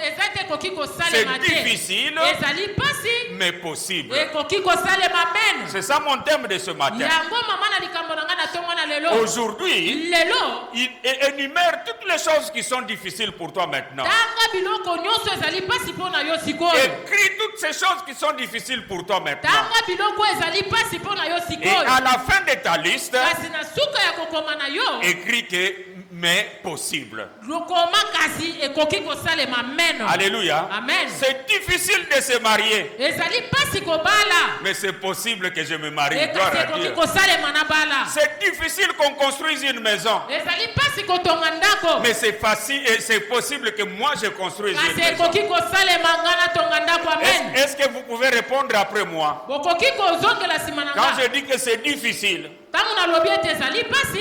Speaker 3: eza te ekoki kosalema
Speaker 2: C'est
Speaker 3: te
Speaker 2: difficile,
Speaker 3: ezali pasi
Speaker 2: mais possible.
Speaker 3: ekoki kosalema mene
Speaker 2: C'est ça mon thème de ce matin.
Speaker 3: yango mama na likambo na ngai na ntongo na lelo
Speaker 2: Aujourd'hui,
Speaker 3: lelo
Speaker 2: il énumère toutes les choses qui sont difficiles pour toi maintenant.
Speaker 3: tanga biloko nyonso ezali pasi mpo na yo sikoyo
Speaker 2: Écris toutes ces choses qui sont difficiles pour toi maintenant.
Speaker 3: tanga biloko ezali pasi mpo na yo
Speaker 2: Et
Speaker 3: sikoyo
Speaker 2: à la fin de ta liste,
Speaker 3: kasi na suka ya kokoma na yo
Speaker 2: écris que mais possible.
Speaker 3: lokoma kasi ekoki kosalema meno
Speaker 2: Alléluia.
Speaker 3: Amen.
Speaker 2: C'est difficile de se marier,
Speaker 3: ezali pasi kobala
Speaker 2: mais c'est possible que je me marie.
Speaker 3: e
Speaker 2: Gloire
Speaker 3: kasi
Speaker 2: à
Speaker 3: ekoki
Speaker 2: Dieu.
Speaker 3: kosalema na bala
Speaker 2: C'est difficile qu'on construise une maison,
Speaker 3: ezali pasi kotonga ndako
Speaker 2: mais c'est facile et c'est possible que moi je construise une
Speaker 3: kasi
Speaker 2: maison.
Speaker 3: ekoki kosalema nga natonga ndako amen
Speaker 2: Est-ce que vous pouvez répondre après moi?
Speaker 3: bokoki kozongela nsima na
Speaker 2: Quand
Speaker 3: nga
Speaker 2: je dis que c'est difficile
Speaker 3: ntango nalobi ete ezali pasi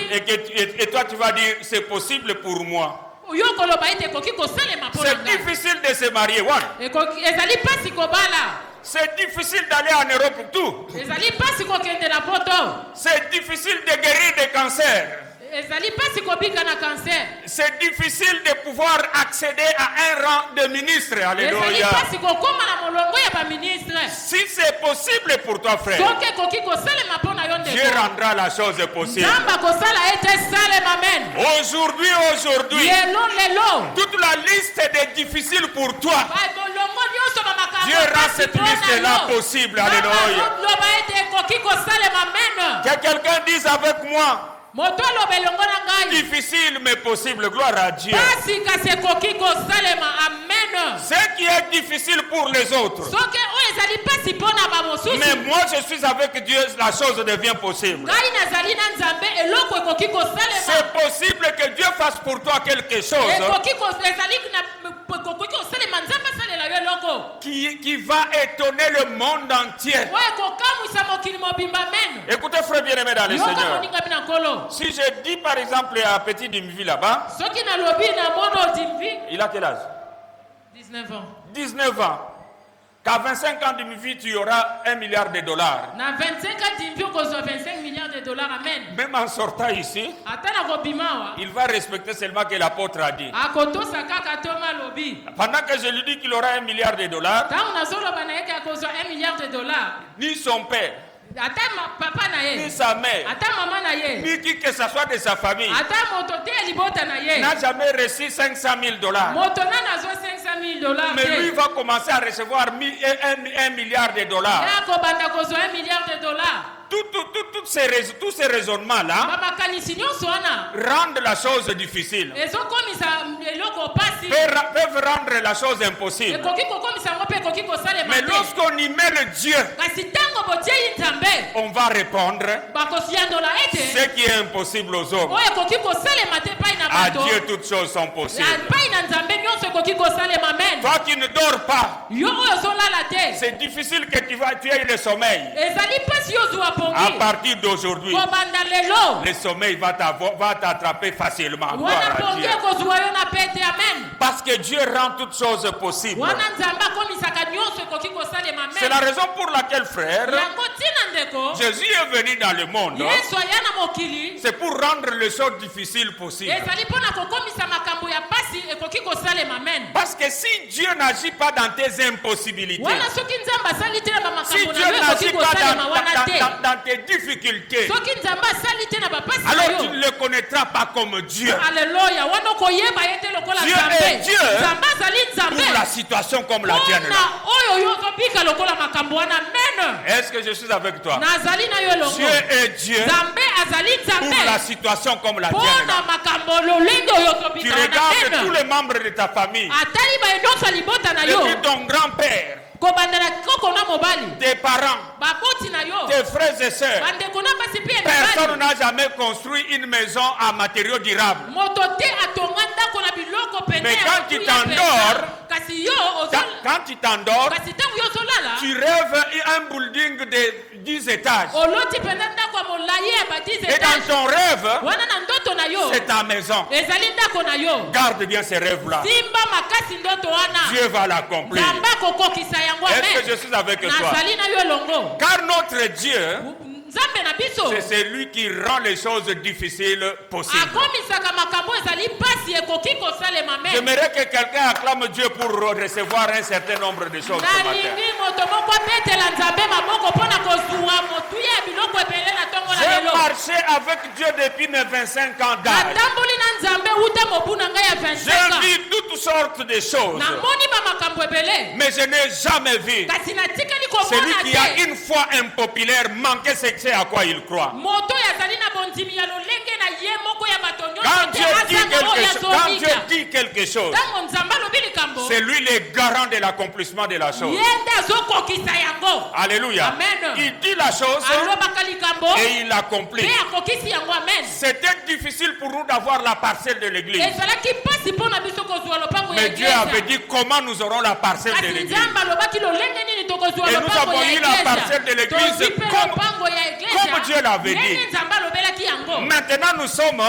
Speaker 2: et toi tu vas dire c'est possible pour moi.
Speaker 3: yo koloba ete ekoki kosalema mpo na
Speaker 2: C'est
Speaker 3: nga
Speaker 2: difficile de se marier. One.
Speaker 3: ezali pasi kobala
Speaker 2: C'est difficile d'aller en Europe tout.
Speaker 3: ezali pasi kokende na poto
Speaker 2: C'est difficile de guérir des cancers.
Speaker 3: ezali pasi kobika na cancer
Speaker 2: C'est difficile de pouvoir accéder à un rang de ministre.
Speaker 3: ezali
Speaker 2: Alléluia.
Speaker 3: pasi kokóma na molongo ya baministre
Speaker 2: Si c'est possible pour toi, frère,
Speaker 3: soki ekoki kosalema mpo na yo
Speaker 2: Dieu
Speaker 3: ndeko
Speaker 2: rendra la chose possible.
Speaker 3: nzambe akosala ete esalema amen
Speaker 2: Aujourd'hui,
Speaker 3: lelo
Speaker 2: toute la liste des difficiles pour toi,
Speaker 3: bolongo nyonso
Speaker 2: Dieu rend cette liste-là possible. Alléluia.
Speaker 3: loba ete ekoki kosalema amen
Speaker 2: Que quelqu'un dise avec moi,
Speaker 3: moto aloba elongo na ngai
Speaker 2: difficile mais possible. Gloire à Dieu.
Speaker 3: pasi kasi ekoki kosalema amen
Speaker 2: Ce qui est difficile pour les autres.
Speaker 3: soki oyo ezali pasi mpo na bamosusu
Speaker 2: Mais moi je suis avec Dieu, la chose devient possible.
Speaker 3: ngai nazali na nzambe eloko ekoki kosalema
Speaker 2: C'est possible que Dieu fasse pour toi quelque chose
Speaker 3: ekoki ekoki kosalema nzambe asalela yo eloko
Speaker 2: qui va étonner le monde entier.
Speaker 3: oyo ekokamwisa mokili mobimba amen
Speaker 2: Écoutez, frère bien-aimé dans le
Speaker 3: yoka
Speaker 2: Seigneur.
Speaker 3: moningami na nkolo
Speaker 2: Si je dis par exemple à Petit Dimvi là-bas,
Speaker 3: soki nalobi na mono dimvi
Speaker 2: il a quel âge?
Speaker 3: 19 ans
Speaker 2: 19 ans. Qu'à 25 ans Dimvi, tu auras $1 milliard.
Speaker 3: na 25 ans dimvi okozwa 25 milliards de dollars amen
Speaker 2: Même en sortant ici,
Speaker 3: ata na kobima awa
Speaker 2: il va respecter seulement que l'apôtre a dit.
Speaker 3: akotosa kaka toma alobi
Speaker 2: Pendant que je lui dis qu'il aura $1 milliard,
Speaker 3: ntango nazoloba na ye ke akozwa 1 milliard de dollars
Speaker 2: ni son père,
Speaker 3: ata papa na
Speaker 2: ni
Speaker 3: ye
Speaker 2: sa mère,
Speaker 3: ata mama na ye
Speaker 2: ni qui que ce soit de sa famille,
Speaker 3: ata moto te ya libota na ye
Speaker 2: n'a jamais reçu $500 000.
Speaker 3: moto nani azwa 500 000 dollars
Speaker 2: Mais lui
Speaker 3: te
Speaker 2: va commencer à recevoir $1 milliard.
Speaker 3: ye akobanda kozwa 1 milliard de dollars
Speaker 2: Tous ces raisonnements-là
Speaker 3: bamakanisi nyonso wana
Speaker 2: rendent la chose difficile,
Speaker 3: ezokomisa eloko pasi
Speaker 2: peuvent rendre la chose impossible.
Speaker 3: ekoki kokomisa yango mpe ekoki kosalema
Speaker 2: Mais
Speaker 3: te
Speaker 2: lorsqu'on y met le Dieu,
Speaker 3: kasi ntango botiei nzambe
Speaker 2: on va répondre
Speaker 3: bakosiyandola ete
Speaker 2: ce qui est impossible aux hommes.
Speaker 3: oyo ekoki kosalema te epai na
Speaker 2: À
Speaker 3: bato
Speaker 2: Dieu, toutes choses sont possibles.
Speaker 3: epai na nzambe nyonso ekoki kosalema amen
Speaker 2: Toi qui ne dors pas,
Speaker 3: yo oyo ozolala te
Speaker 2: c'est difficile que tu aies le sommeil.
Speaker 3: ezali mpasi yo ozwa
Speaker 2: À
Speaker 3: pongi
Speaker 2: partir d'aujourd'hui,
Speaker 3: kobanda lelo
Speaker 2: le sommeil va t'attraper facilement. Gloire
Speaker 3: wana
Speaker 2: à
Speaker 3: pongi
Speaker 2: Dieu.
Speaker 3: ekozwa yo na pete amen
Speaker 2: Parce que Dieu rend toutes choses possibles.
Speaker 3: wana nzambe akomisaka nyonso ekoki kosalema
Speaker 2: C'est la
Speaker 3: amen
Speaker 2: raison pour laquelle, frère,
Speaker 3: yango ntina ndeko
Speaker 2: Jésus est venu dans le monde.
Speaker 3: yesu aya na mokili
Speaker 2: C'est pour rendre les choses difficiles possibles.
Speaker 3: ezali mpo na kokomisa makambo ya pasi ekoki kosalema amen
Speaker 2: Parce que si Dieu n'agit pas dans tes impossibilités,
Speaker 3: wana soki nzambe asali te na
Speaker 2: si
Speaker 3: bamakambo
Speaker 2: Dieu
Speaker 3: na yo ekoki
Speaker 2: n'agit pas
Speaker 3: kosalema wana te
Speaker 2: dans tes difficultés,
Speaker 3: soki nzambe asali te na bapasi na
Speaker 2: alors tu
Speaker 3: yo
Speaker 2: ne le connaîtras pas comme Dieu.
Speaker 3: aleluya wana okoyeba ye te lokola
Speaker 2: Dieu est Dieu
Speaker 3: nzambe azali nzambe
Speaker 2: pour la situation comme la tienne.
Speaker 3: mpona oyo yo ozobika lokola makambo wana amen
Speaker 2: Est-ce que je suis avec toi?
Speaker 3: nazali na yo elongo
Speaker 2: Dieu est Dieu
Speaker 3: nzambe azali
Speaker 2: pour la
Speaker 3: nzambe
Speaker 2: situation comme la tienne.
Speaker 3: mpona makambo lolenge oyo
Speaker 2: Tu
Speaker 3: ozobika wana
Speaker 2: regardes tous
Speaker 3: amen
Speaker 2: les membres de ta famille,
Speaker 3: atali baenonso ya libota na yo
Speaker 2: depuis ton grand-père,
Speaker 3: kobandela koko na mobali
Speaker 2: tes parents,
Speaker 3: bakoti na yo
Speaker 2: tes frères et sœurs.
Speaker 3: bandeko na basi mpe ya
Speaker 2: Personne
Speaker 3: mibali
Speaker 2: n'a jamais construit une maison en matériaux durables.
Speaker 3: moto te atonga ndako na biloko pene
Speaker 2: Mais
Speaker 3: ya
Speaker 2: quand tu
Speaker 3: kotuya
Speaker 2: t'endors,
Speaker 3: penza. kasi yo
Speaker 2: Quand tu t'endors,
Speaker 3: kasi ntango yo ozolala
Speaker 2: tu rêves un building de 10 étages.
Speaker 3: oloti mpenza ndako ya molai ya ba 10
Speaker 2: Et dans
Speaker 3: étage
Speaker 2: ton rêve,
Speaker 3: wana na ndoto na yo
Speaker 2: c'est ta maison.
Speaker 3: ezali ndako na yo
Speaker 2: Garde bien ces rêves-là.
Speaker 3: simba makasi ndoto wana
Speaker 2: Dieu va l'accomplir.
Speaker 3: nzambe akokokisa yango
Speaker 2: Est-ce que
Speaker 3: amen
Speaker 2: je suis avec toi?
Speaker 3: nazali na yo elongo
Speaker 2: Car notre Dieu
Speaker 3: nzambe na biso
Speaker 2: C'est celui qui rend les choses difficiles possibles.
Speaker 3: akomisaka makambo ezali mpasi ekoki kosalema me.
Speaker 2: J'aimerais que quelqu'un acclame Dieu pour recevoir un certain nombre de choses ce matin.
Speaker 3: nalingi moto moko abetela nzambe maboko mpona kozwa motuya ya biloko ebele na ntongo na
Speaker 2: J'ai
Speaker 3: lelo.
Speaker 2: marché avec Dieu depuis mes 25 ans d'âge.
Speaker 3: natamboli na nzambe uta mobu na ngai ya 25
Speaker 2: J'ai
Speaker 3: ans.
Speaker 2: vu toutes sortes de choses.
Speaker 3: namoni bamakambo ebele
Speaker 2: Mais je n'ai jamais vu
Speaker 3: kasi natikali
Speaker 2: celui
Speaker 3: komona
Speaker 2: qui a
Speaker 3: te
Speaker 2: une foi impopulaire manquer ce à quoi il croit.
Speaker 3: moto oyo azali na bondimi ya lolenge na ye moko ya bato
Speaker 2: Quand Dieu
Speaker 3: nyonso te
Speaker 2: dit
Speaker 3: azanga oyo
Speaker 2: quelque chose, quand Dieu
Speaker 3: azobika
Speaker 2: dit quelque chose,
Speaker 3: ntango nzambe alobi likambo
Speaker 2: c'est lui le garant de l'accomplissement de la chose.
Speaker 3: ye nde azokokisa yango.
Speaker 2: Alléluia.
Speaker 3: Amen.
Speaker 2: Il dit la chose
Speaker 3: alobaka likambo
Speaker 2: et il l'accomplit.
Speaker 3: mpe akokisi yango amen.
Speaker 2: C'était difficile pour nous d'avoir la parcelle de l'église.
Speaker 3: ezalaki mpasi mpo na biso kozwa lopango ya
Speaker 2: Mais Dieu avait
Speaker 3: eglise
Speaker 2: dit comment nous aurons la parcelle de
Speaker 3: kasi
Speaker 2: l'église.
Speaker 3: nzambe alobaki lolenge nini tokozwa
Speaker 2: Et nous
Speaker 3: lopango
Speaker 2: avons
Speaker 3: ya
Speaker 2: eu la parcelle de l'église
Speaker 3: tozwi mpe
Speaker 2: comme-
Speaker 3: lopango ya
Speaker 2: comme Dieu l'avait dit.
Speaker 3: ndenge nzambe alobelaki yango.
Speaker 2: Maintenant, nous sommes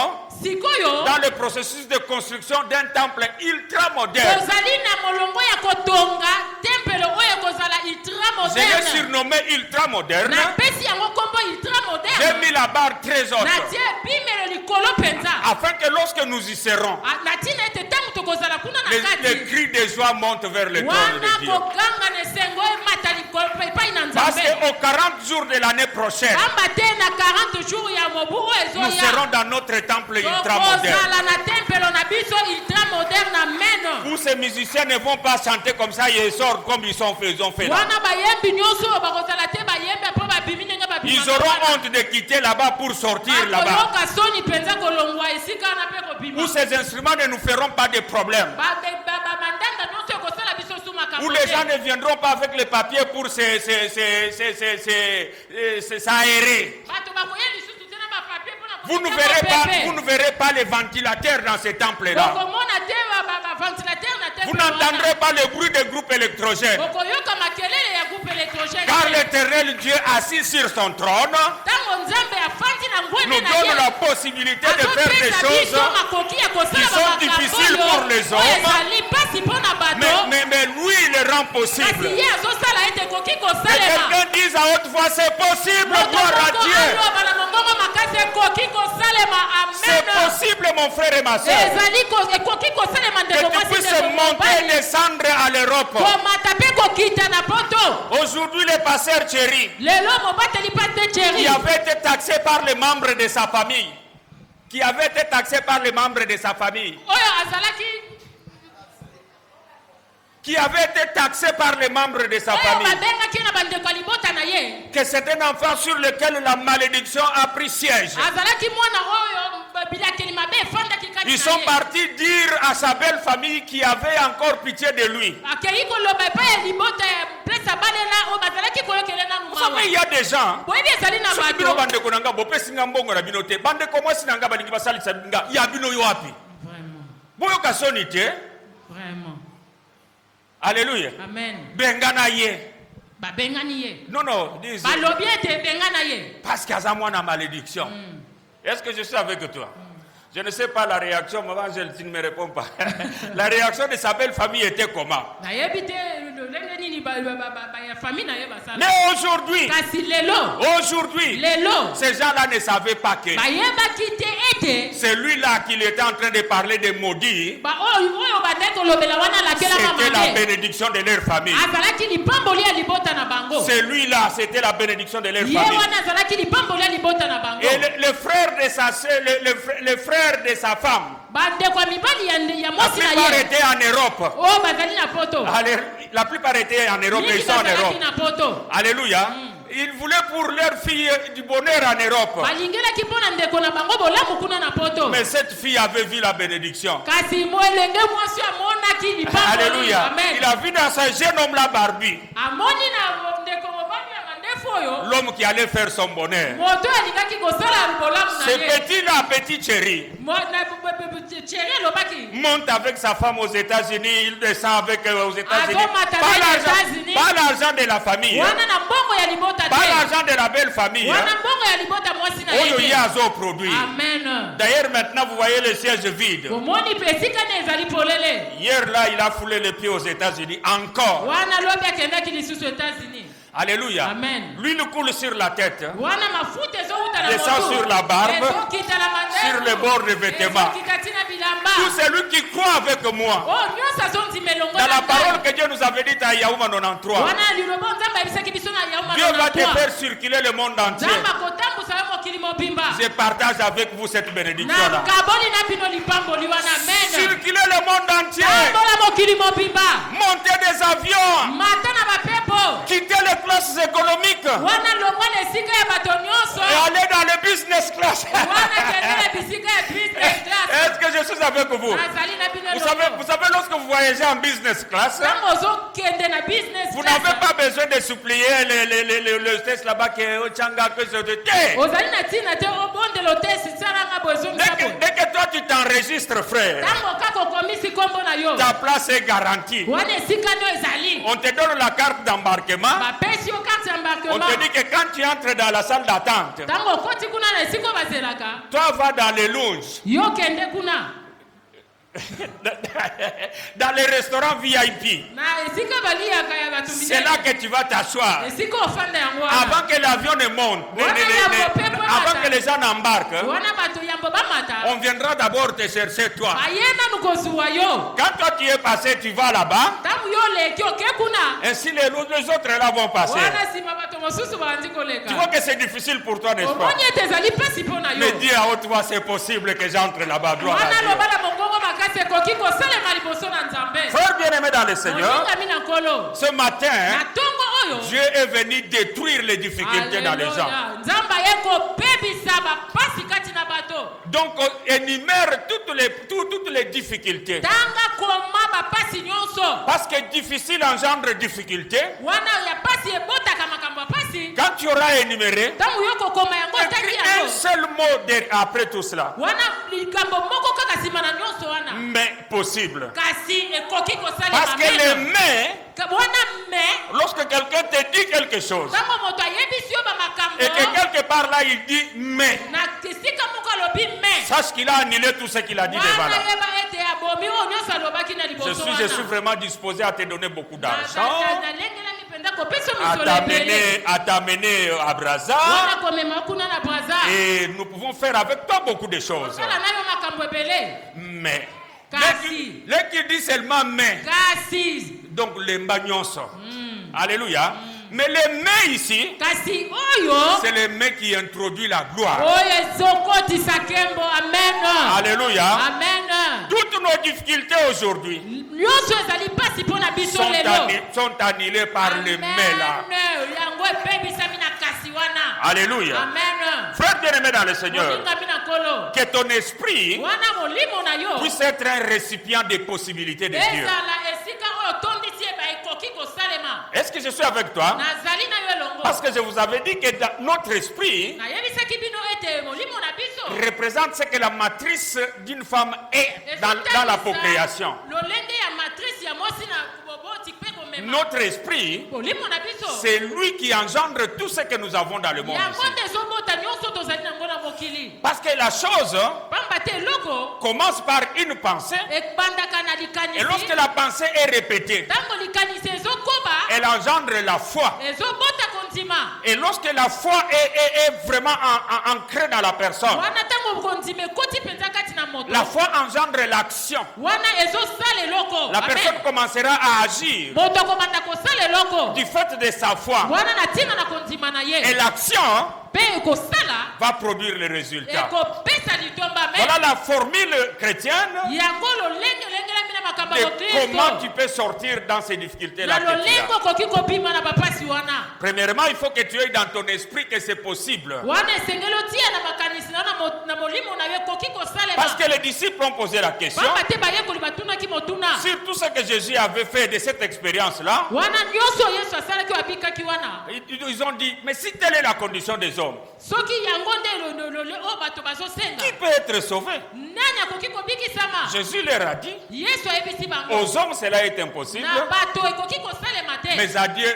Speaker 3: sikoyo
Speaker 2: dans le processus de construction d'un temple ultra moderne.
Speaker 3: tozali na molongo ya kotonga tempelo oyo ekozala ultra
Speaker 2: Je l'ai
Speaker 3: moderne.
Speaker 2: surnommé ultra moderne.
Speaker 3: napesi yango nkombo ultra
Speaker 2: J'ai
Speaker 3: moderne.
Speaker 2: mis la barre très haute
Speaker 3: natie bimelo likolo mpenza
Speaker 2: afin que lorsque nous y serons,
Speaker 3: na ntina ete ntango tokozala kuna na
Speaker 2: les
Speaker 3: kati
Speaker 2: cris de joie montent vers le trône
Speaker 3: wana
Speaker 2: de Dieu.
Speaker 3: koganga na esengo emata likolo epai na
Speaker 2: Parce
Speaker 3: nzambe
Speaker 2: qu'aux 40 jours de l'année prochaine,
Speaker 3: pamba te na 40 jours ya mobu oyo
Speaker 2: nous serons
Speaker 3: ezoya
Speaker 2: dans notre temple ultra moderne.
Speaker 3: tokozala na tempelo na biso ultra moderne amen.
Speaker 2: Où ces musiciens ne vont pas chanter comme ça et sortent comme ils ont fait là.
Speaker 3: wana bayembi nyonso oyo bakozala te bayembi mpo babimi ndenge
Speaker 2: Ils auront honte de quitter là-bas pour sortir là-bas.
Speaker 3: bakoyoka soni mpenza kolongwa esika wana mpe kobima
Speaker 2: Où ces instruments ne nous feront pas de problème.
Speaker 3: bamandanda nyonso ekosala biso su makambo
Speaker 2: Où les gens
Speaker 3: te
Speaker 2: ne viendront pas avec les papiers pour s'aérer.
Speaker 3: bato bakoya lisusu te na bapapie
Speaker 2: Vous ne verrez pas les ventilateurs dans ces temples-là.
Speaker 3: okomona te baventilateur na
Speaker 2: Vous n'entendrez pas le bruit des groupes électrogènes.
Speaker 3: okoyoka makelele ya groupe électrogène
Speaker 2: Car l'éternel Dieu assis sur son trône
Speaker 3: ntango nzambe afandi na
Speaker 2: nous
Speaker 3: ngwene na
Speaker 2: donne la
Speaker 3: ye
Speaker 2: possibilité de faire des
Speaker 3: azopesa
Speaker 2: choses.
Speaker 3: biso makoki ya kosala
Speaker 2: qui sont difficiles pour les hommes.
Speaker 3: oyo ezali mpasi mpo na bato
Speaker 2: Mais lui, il le rend
Speaker 3: kasi
Speaker 2: possible.
Speaker 3: ye azosala ete ekoki
Speaker 2: Que
Speaker 3: kosalema
Speaker 2: quelqu'un dise à haute voix, c'est possible, gloire à Dieu.
Speaker 3: aloba na mongongo makasi ekoki kosalema
Speaker 2: C'est
Speaker 3: amen
Speaker 2: possible, mon frère et ma soeur.
Speaker 3: ezali ekoki kosalema
Speaker 2: Que
Speaker 3: ndeko
Speaker 2: tu
Speaker 3: mwasi
Speaker 2: puisses
Speaker 3: ndeko
Speaker 2: monter et
Speaker 3: mobali
Speaker 2: descendre à l'Europe.
Speaker 3: komata mpe kokita na poto
Speaker 2: Aujourd'hui, le pasteur Thierry,
Speaker 3: lelo mobateli pate
Speaker 2: qui
Speaker 3: cheri
Speaker 2: avait été taxé par les membres de sa famille,
Speaker 3: oyo azalaki
Speaker 2: qui avait été taxé par les membres de sa
Speaker 3: oyo
Speaker 2: famille,
Speaker 3: babengaki na bandeko ya libota na ye
Speaker 2: que c'est un enfant sur lequel la malédiction a pris siège.
Speaker 3: azalaki mwana oyo bilakeli mabe efandaki kati
Speaker 2: Ils
Speaker 3: na
Speaker 2: sont
Speaker 3: ye
Speaker 2: partis dire à sa belle famille qui avait encore pitié de lui.
Speaker 3: akei koloba epai ya libota ya place abalela oyo bazalaki koyokele nanu
Speaker 2: Vous savez, il y
Speaker 3: mawa
Speaker 2: a des gens.
Speaker 3: boyebi ezali na
Speaker 2: Soki bino
Speaker 3: bato
Speaker 2: bandeko na nga bopesi nga mbongo na bino te bandeko mwasi na nga balingi basalisa nga ya bino yo wapi boyoka soni te.
Speaker 3: vraiment
Speaker 2: Alléluia.
Speaker 3: amen
Speaker 2: Bengana ye.
Speaker 3: babengani ye
Speaker 2: Non, dis
Speaker 3: balobi ete bengana ye
Speaker 2: parce qu'il y a moi malédiction. Est-ce que je suis avec toi? Je ne sais pas la réaction, maman, tu ne me réponds pas. La réaction de sa belle famille était comment?
Speaker 3: nayebi te lolenge nini ya famille na ye basala
Speaker 2: Mais aujourd'hui,
Speaker 3: kasi lelo
Speaker 2: ces gens-là ne savaient pas que
Speaker 3: bayebaki te ete
Speaker 2: c'est lui-là qui était en train de parler de maudits.
Speaker 3: oyo bandeki kolobela wana alakelaka
Speaker 2: C'était la
Speaker 3: mabe
Speaker 2: bénédiction de leur famille.
Speaker 3: azalaki lipamboli ya libota na bango
Speaker 2: C'est lui-là, c'était la bénédiction de leur
Speaker 3: ye
Speaker 2: famille.
Speaker 3: wana azalaki lipamboli ya libota na bango
Speaker 2: Et le frère de sa sœur, le frère de sa femme,
Speaker 3: bandeko ya mibali ya
Speaker 2: la
Speaker 3: mwasi na
Speaker 2: plupart
Speaker 3: ye
Speaker 2: étaient en Europe.
Speaker 3: oyo bazali na poto
Speaker 2: Allez, la plupart étaient en Europe et
Speaker 3: mingi
Speaker 2: ils sont en
Speaker 3: bazalaki
Speaker 2: Europe.
Speaker 3: na poto
Speaker 2: Alléluia. Ils voulaient pour leur fille du bonheur en Europe.
Speaker 3: balingelaki mpo na ndeko na bango bolamu kuna na poto
Speaker 2: Mais cette fille avait vu la bénédiction.
Speaker 3: kasi elenge mwasi amonaki lipamboli
Speaker 2: Alléluia.
Speaker 3: amen
Speaker 2: Il a vu dans ce jeune homme-là Barbie,
Speaker 3: amoni na ndeko mobali ya mandefu oyo
Speaker 2: l'homme qui allait faire son bonheur.
Speaker 3: moto alingaki kosala bolamu
Speaker 2: Ce
Speaker 3: na ye
Speaker 2: petit-là, petit chéri,
Speaker 3: cheri alobaki
Speaker 2: monte avec sa femme aux États-Unis, il descend avec eux aux États-Unis.
Speaker 3: Azomata
Speaker 2: Pas
Speaker 3: na
Speaker 2: l'argent,
Speaker 3: États-Unis.
Speaker 2: pas l'argent de la famille, hein.
Speaker 3: wana na mbongo ya libota
Speaker 2: Pas
Speaker 3: te
Speaker 2: l'argent de la belle famille.
Speaker 3: wana
Speaker 2: Hein.
Speaker 3: mbongo ya libota mwasi na
Speaker 2: Oyo
Speaker 3: ye te.
Speaker 2: yazo produit.
Speaker 3: amen
Speaker 2: D'ailleurs, maintenant, vous voyez le siège vide.
Speaker 3: omoni mpe esika ne ezali polele
Speaker 2: Hier, là, il a foulé les pieds aux États-Unis encore.
Speaker 3: wana lobi akendaki lisusu États-Unis
Speaker 2: Alléluia.
Speaker 3: Amen.
Speaker 2: L'huile coule sur la tête,
Speaker 3: Wana mafuta ezouta na
Speaker 2: descend
Speaker 3: moto.
Speaker 2: sur la barbe,
Speaker 3: Ezokita na mandevu.
Speaker 2: sur le bord des vêtements.
Speaker 3: Ezokita tina bilamba.
Speaker 2: Tout celui qui croit avec moi,
Speaker 3: Oh, nyonso azondima elongo
Speaker 2: dans
Speaker 3: na
Speaker 2: la
Speaker 3: ngai.
Speaker 2: parole que Dieu nous avait dite à Yaouma 93,
Speaker 3: Wana liloba nzambe ayebisaki biso na Yauma
Speaker 2: Dieu va te
Speaker 3: 93.
Speaker 2: faire circuler le monde entier.
Speaker 3: Nzambe akotambusa yo mokili mobimba.
Speaker 2: Je partage avec vous cette
Speaker 3: Na
Speaker 2: bénédiction-là.
Speaker 3: kaboli na bino lipamboli wana. Amen.
Speaker 2: Circuler le monde entier.
Speaker 3: Tambola mokili mobimba.
Speaker 2: Monter des avions.
Speaker 3: Mata na bapepo.
Speaker 2: Quitter les classes économiques.
Speaker 3: Wana longwa na esika ya bato nyonso.
Speaker 2: Et aller dans le business class.
Speaker 3: Wana kende na bisika ya business class.
Speaker 2: Est-ce que je suis avec vous?
Speaker 3: Azali na bino
Speaker 2: Vous savez, lorsque vous voyagez en business class,
Speaker 3: Tango ozokende na business
Speaker 2: vous
Speaker 3: class.
Speaker 2: n'avez pas besoin de supplier le test là-bas que Ochanga que c'est de thé.
Speaker 3: Ozali na tina te obondelo te sisaranga bozongisa bo.
Speaker 2: Dès que toi tu t'enregistres, frère,
Speaker 3: Tango kako komisi kombo na yo.
Speaker 2: ta place est garantie.
Speaker 3: Wana esika no ezali.
Speaker 2: On te donne la carte d'embarquement.
Speaker 3: Bapesi yo carte
Speaker 2: On
Speaker 3: embarquement.
Speaker 2: te dit que quand tu entres dans la salle d'attente,
Speaker 3: Tango okoti kuna na esika bazelaka.
Speaker 2: toi vas dans les lounges,
Speaker 3: Yo kende kuna.
Speaker 2: dans les restaurants VIP.
Speaker 3: Na esika baliaka ya bato minene.
Speaker 2: C'est là que tu vas t'asseoir.
Speaker 3: Esika ofanda yango wana.
Speaker 2: Avant que l'avion ne monte, avant que les gens n'embarquent,
Speaker 3: Wana bato yambo bamata.
Speaker 2: on viendra d'abord te chercher toi.
Speaker 3: Bayena nukozuwa yo.
Speaker 2: Quand toi tu es passé, tu vas là-bas.
Speaker 3: Tango yo leki oke kuna.
Speaker 2: Ainsi les autres là vont passer.
Speaker 3: Wana sima bato mosusu bandi koleka.
Speaker 2: Tu vois que c'est difficile pour toi, n'est-ce pas?
Speaker 3: Omoni ete ezali pasi mpo na yo.
Speaker 2: Mais dis à haute voix, c'est possible que j'entre là-bas. Gloire à
Speaker 3: Wana
Speaker 2: Dieu.
Speaker 3: loba na mongongo makasi ekoki kosalema liboso na Nzambe.
Speaker 2: Frère bien-aimé dans le Seigneur,
Speaker 3: Moninga mina nkolo.
Speaker 2: ce matin,
Speaker 3: Na tongo oyo.
Speaker 2: Dieu est venu détruire les difficultés dans les gens.
Speaker 3: Alléluia. Nzambe ye kobebisa bapasi kati na bato.
Speaker 2: Donc, énumère toutes les difficultés.
Speaker 3: Tanga koma bapasi nyonso.
Speaker 2: Parce que difficile engendre difficulté.
Speaker 3: Wana ya pasi ebotaka makambo ya pasi.
Speaker 2: Quand tu auras énuméré,
Speaker 3: Tango yo kokoma yango taki
Speaker 2: écris un
Speaker 3: yango.
Speaker 2: seul mot après tout cela.
Speaker 3: Wana likambo moko kaka nsima na nyonso wana.
Speaker 2: Mais possible.
Speaker 3: Kasi ekoki kosalema
Speaker 2: Parce que les mais,
Speaker 3: wana mais
Speaker 2: lorsque quelqu'un te dit quelque chose,
Speaker 3: tango moto ayebisi yo
Speaker 2: et que
Speaker 3: bamakambo
Speaker 2: quelque part là il dit mais,
Speaker 3: na esika moko alobi mais
Speaker 2: sache qu'il a annulé tout ce qu'il a dit devant
Speaker 3: wana
Speaker 2: là.
Speaker 3: yeba ete abomi oyo nyonso alobaki na liboso
Speaker 2: Je suis vraiment disposé à te donner beaucoup d'argent,
Speaker 3: nalengelami mpenza kopesa misolo ebele
Speaker 2: à t'amener à Brazza,
Speaker 3: wana komema kuna na braza
Speaker 2: et nous pouvons faire avec toi beaucoup de choses.
Speaker 3: kosala na yo makambo ebele
Speaker 2: Mais,
Speaker 3: Kasi.
Speaker 2: les qui dit seulement mais,
Speaker 3: kasi
Speaker 2: donc les magnons. Alléluia. Mais les mais ici,
Speaker 3: kasi oyo
Speaker 2: c'est les mais qui introduit la gloire.
Speaker 3: oyo ezokotisa kembo amen
Speaker 2: Alléluia.
Speaker 3: amen
Speaker 2: Toutes nos difficultés aujourd'hui
Speaker 3: nyonso ezali pasi mpo na biso lelo
Speaker 2: sont annulées par les mais là.
Speaker 3: yango ebebisami na kasi wana
Speaker 2: Alléluia.
Speaker 3: amen
Speaker 2: Frère bien-aimé dans le Seigneur,
Speaker 3: molingami na nkolo
Speaker 2: que ton esprit
Speaker 3: wana molimo na yo
Speaker 2: puisse être un récipient des possibilités de Dieu.
Speaker 3: ezala esika oyo tondisi eba ekoki kosalema
Speaker 2: Est-ce que je suis avec toi?
Speaker 3: nazali na yo elongo
Speaker 2: Parce que je vous avais dit que notre esprit
Speaker 3: nayebisaki bino ete molimo na biso
Speaker 2: représente ce que la matrice d'une femme est dans la procréation.
Speaker 3: lolenge ya matrice ya mwasi na boboti mpe komema
Speaker 2: Notre esprit,
Speaker 3: molimo na biso
Speaker 2: c'est lui qui engendre tout ce que nous avons dans le monde
Speaker 3: yango
Speaker 2: ici.
Speaker 3: nde ezobota nyonso tozali nango na mokili
Speaker 2: Parce que la chose
Speaker 3: pamba te eloko
Speaker 2: commence par une pensée,
Speaker 3: ekbandaka na
Speaker 2: et
Speaker 3: likanisi
Speaker 2: lorsque la pensée est répétée,
Speaker 3: ntango likanisi ezokoba
Speaker 2: elle engendre la foi.
Speaker 3: ezobota kondima
Speaker 2: Et lorsque la foi est vraiment ancrée dans la personne,
Speaker 3: wana ntango kondima ekoti mpenza kati na moto
Speaker 2: la foi engendre l'action.
Speaker 3: wana ezosala eloko
Speaker 2: La personne commencera à agir
Speaker 3: moto akomanda kosala eloko
Speaker 2: du fait de sa foi.
Speaker 3: wana na ntina na kondima na
Speaker 2: Et
Speaker 3: ye
Speaker 2: l'action
Speaker 3: mpe ekosala
Speaker 2: va produire le résultat.
Speaker 3: ekopesa litomba me
Speaker 2: Voilà la formule chrétienne
Speaker 3: yango lolenge elengelami na makambo
Speaker 2: de
Speaker 3: ya
Speaker 2: comment tu
Speaker 3: bokristo
Speaker 2: peux sortir dans ces difficultés-là.
Speaker 3: na
Speaker 2: que tu
Speaker 3: lolenge
Speaker 2: as.
Speaker 3: okoki kobima na bapasi wana
Speaker 2: Premièrement, il faut que tu aies dans ton esprit que c'est possible.
Speaker 3: wana esengeli otia na makanisi na molimo na yo ekoki kosalema
Speaker 2: Parce que les disciples ont posé la question
Speaker 3: pamba te bayekoli batunaki motuna
Speaker 2: sur tout ce que Jésus avait fait de cette expérience-là.
Speaker 3: wana nyonso yesu asalaki oyo abikaki wana
Speaker 2: Ils ont dit, mais si telle est la condition des hommes,
Speaker 3: soki yango nde oyo bato bazosenga
Speaker 2: qui peut être sauvé?
Speaker 3: nani akoki kobikisama
Speaker 2: Jésus leur a dit,
Speaker 3: yesu ayebisi bango
Speaker 2: aux hommes cela est impossible,
Speaker 3: na bato ekoki kosalema te
Speaker 2: mais à Dieu,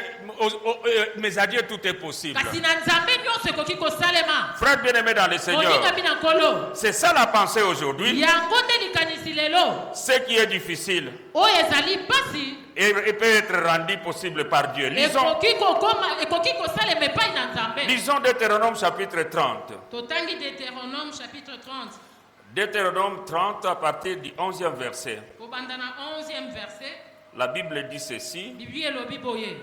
Speaker 2: mais à Dieu tout est possible.
Speaker 3: kasi na nzambe nyonso ekoki kosalema.
Speaker 2: Frère bien-aimé dans le Seigneur,
Speaker 3: Moninga bina nkolo.
Speaker 2: c'est ça la pensée aujourd'hui.
Speaker 3: yango nde likanisi lelo.
Speaker 2: Ce qui est difficile
Speaker 3: oyo ezali pasi.
Speaker 2: et peut être rendu possible par Dieu.
Speaker 3: ekoki kosalema epai na nzambe.
Speaker 2: Lisons Deutéronome chapitre 30.
Speaker 3: totangi Deutéronome chapitre 30.
Speaker 2: Deutéronome 30 à partir du 11e verset.
Speaker 3: kobanda na 11e verset.
Speaker 2: La Bible dit ceci.
Speaker 3: biblia elobi boye.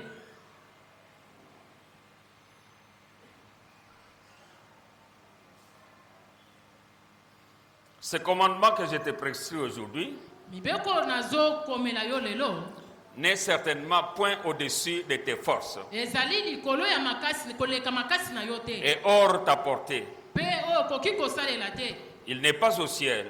Speaker 2: Ce commandement que je te prescris aujourd'hui
Speaker 3: mibeko nazokomela yo lelo.
Speaker 2: n'est certainement point au-dessus de tes forces
Speaker 3: ezali likolo ya makasi koleka makasi na yo te.
Speaker 2: et hors ta portée.
Speaker 3: mpe oyo okoki kosalela te.
Speaker 2: Il n'est pas au ciel.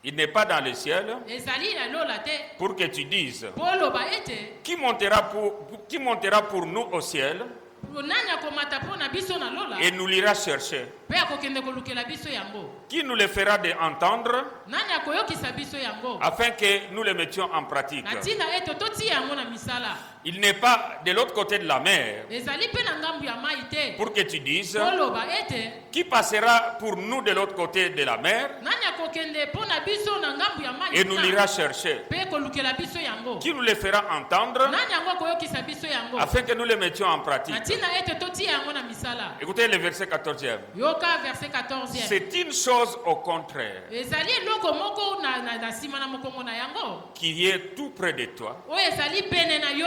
Speaker 2: Il n'est pas dans le ciel
Speaker 3: ezali na lola te.
Speaker 2: pour que tu dises
Speaker 3: mpo oloba ete
Speaker 2: qui montera pour nous au ciel
Speaker 3: nani akomata mpo na biso na lola
Speaker 2: et nous l'ira chercher.
Speaker 3: mpe akokende kolukela biso yango.
Speaker 2: Qui nous le fera d'entendre
Speaker 3: nani akoyokisa biso yango
Speaker 2: afin que nous le mettions en pratique.
Speaker 3: na ntina ete totia yango na misala.
Speaker 2: Il n'est pas de l'autre côté de la mer
Speaker 3: ezali mpe na ngambu ya mai te.
Speaker 2: pour que tu dises
Speaker 3: mpo oloba ete
Speaker 2: qui passera pour nous de l'autre côté de la mer
Speaker 3: nani akokende mpo na biso na ngambu ya mai
Speaker 2: et nous l'ira chercher.
Speaker 3: mpe kolukela biso yango.
Speaker 2: Qui nous le fera entendre
Speaker 3: nani yango akoyokisa biso yango
Speaker 2: afin que nous le mettions en
Speaker 3: na
Speaker 2: pratique.
Speaker 3: ntina ete totia yango na misala.
Speaker 2: Écoutez le verset 14e.
Speaker 3: yoka verset 14e.
Speaker 2: C'est une chose au contraire
Speaker 3: ezali eloko moko na nsima na mokongo na yango
Speaker 2: qui est tout près de toi,
Speaker 3: oyo ezali pene na yo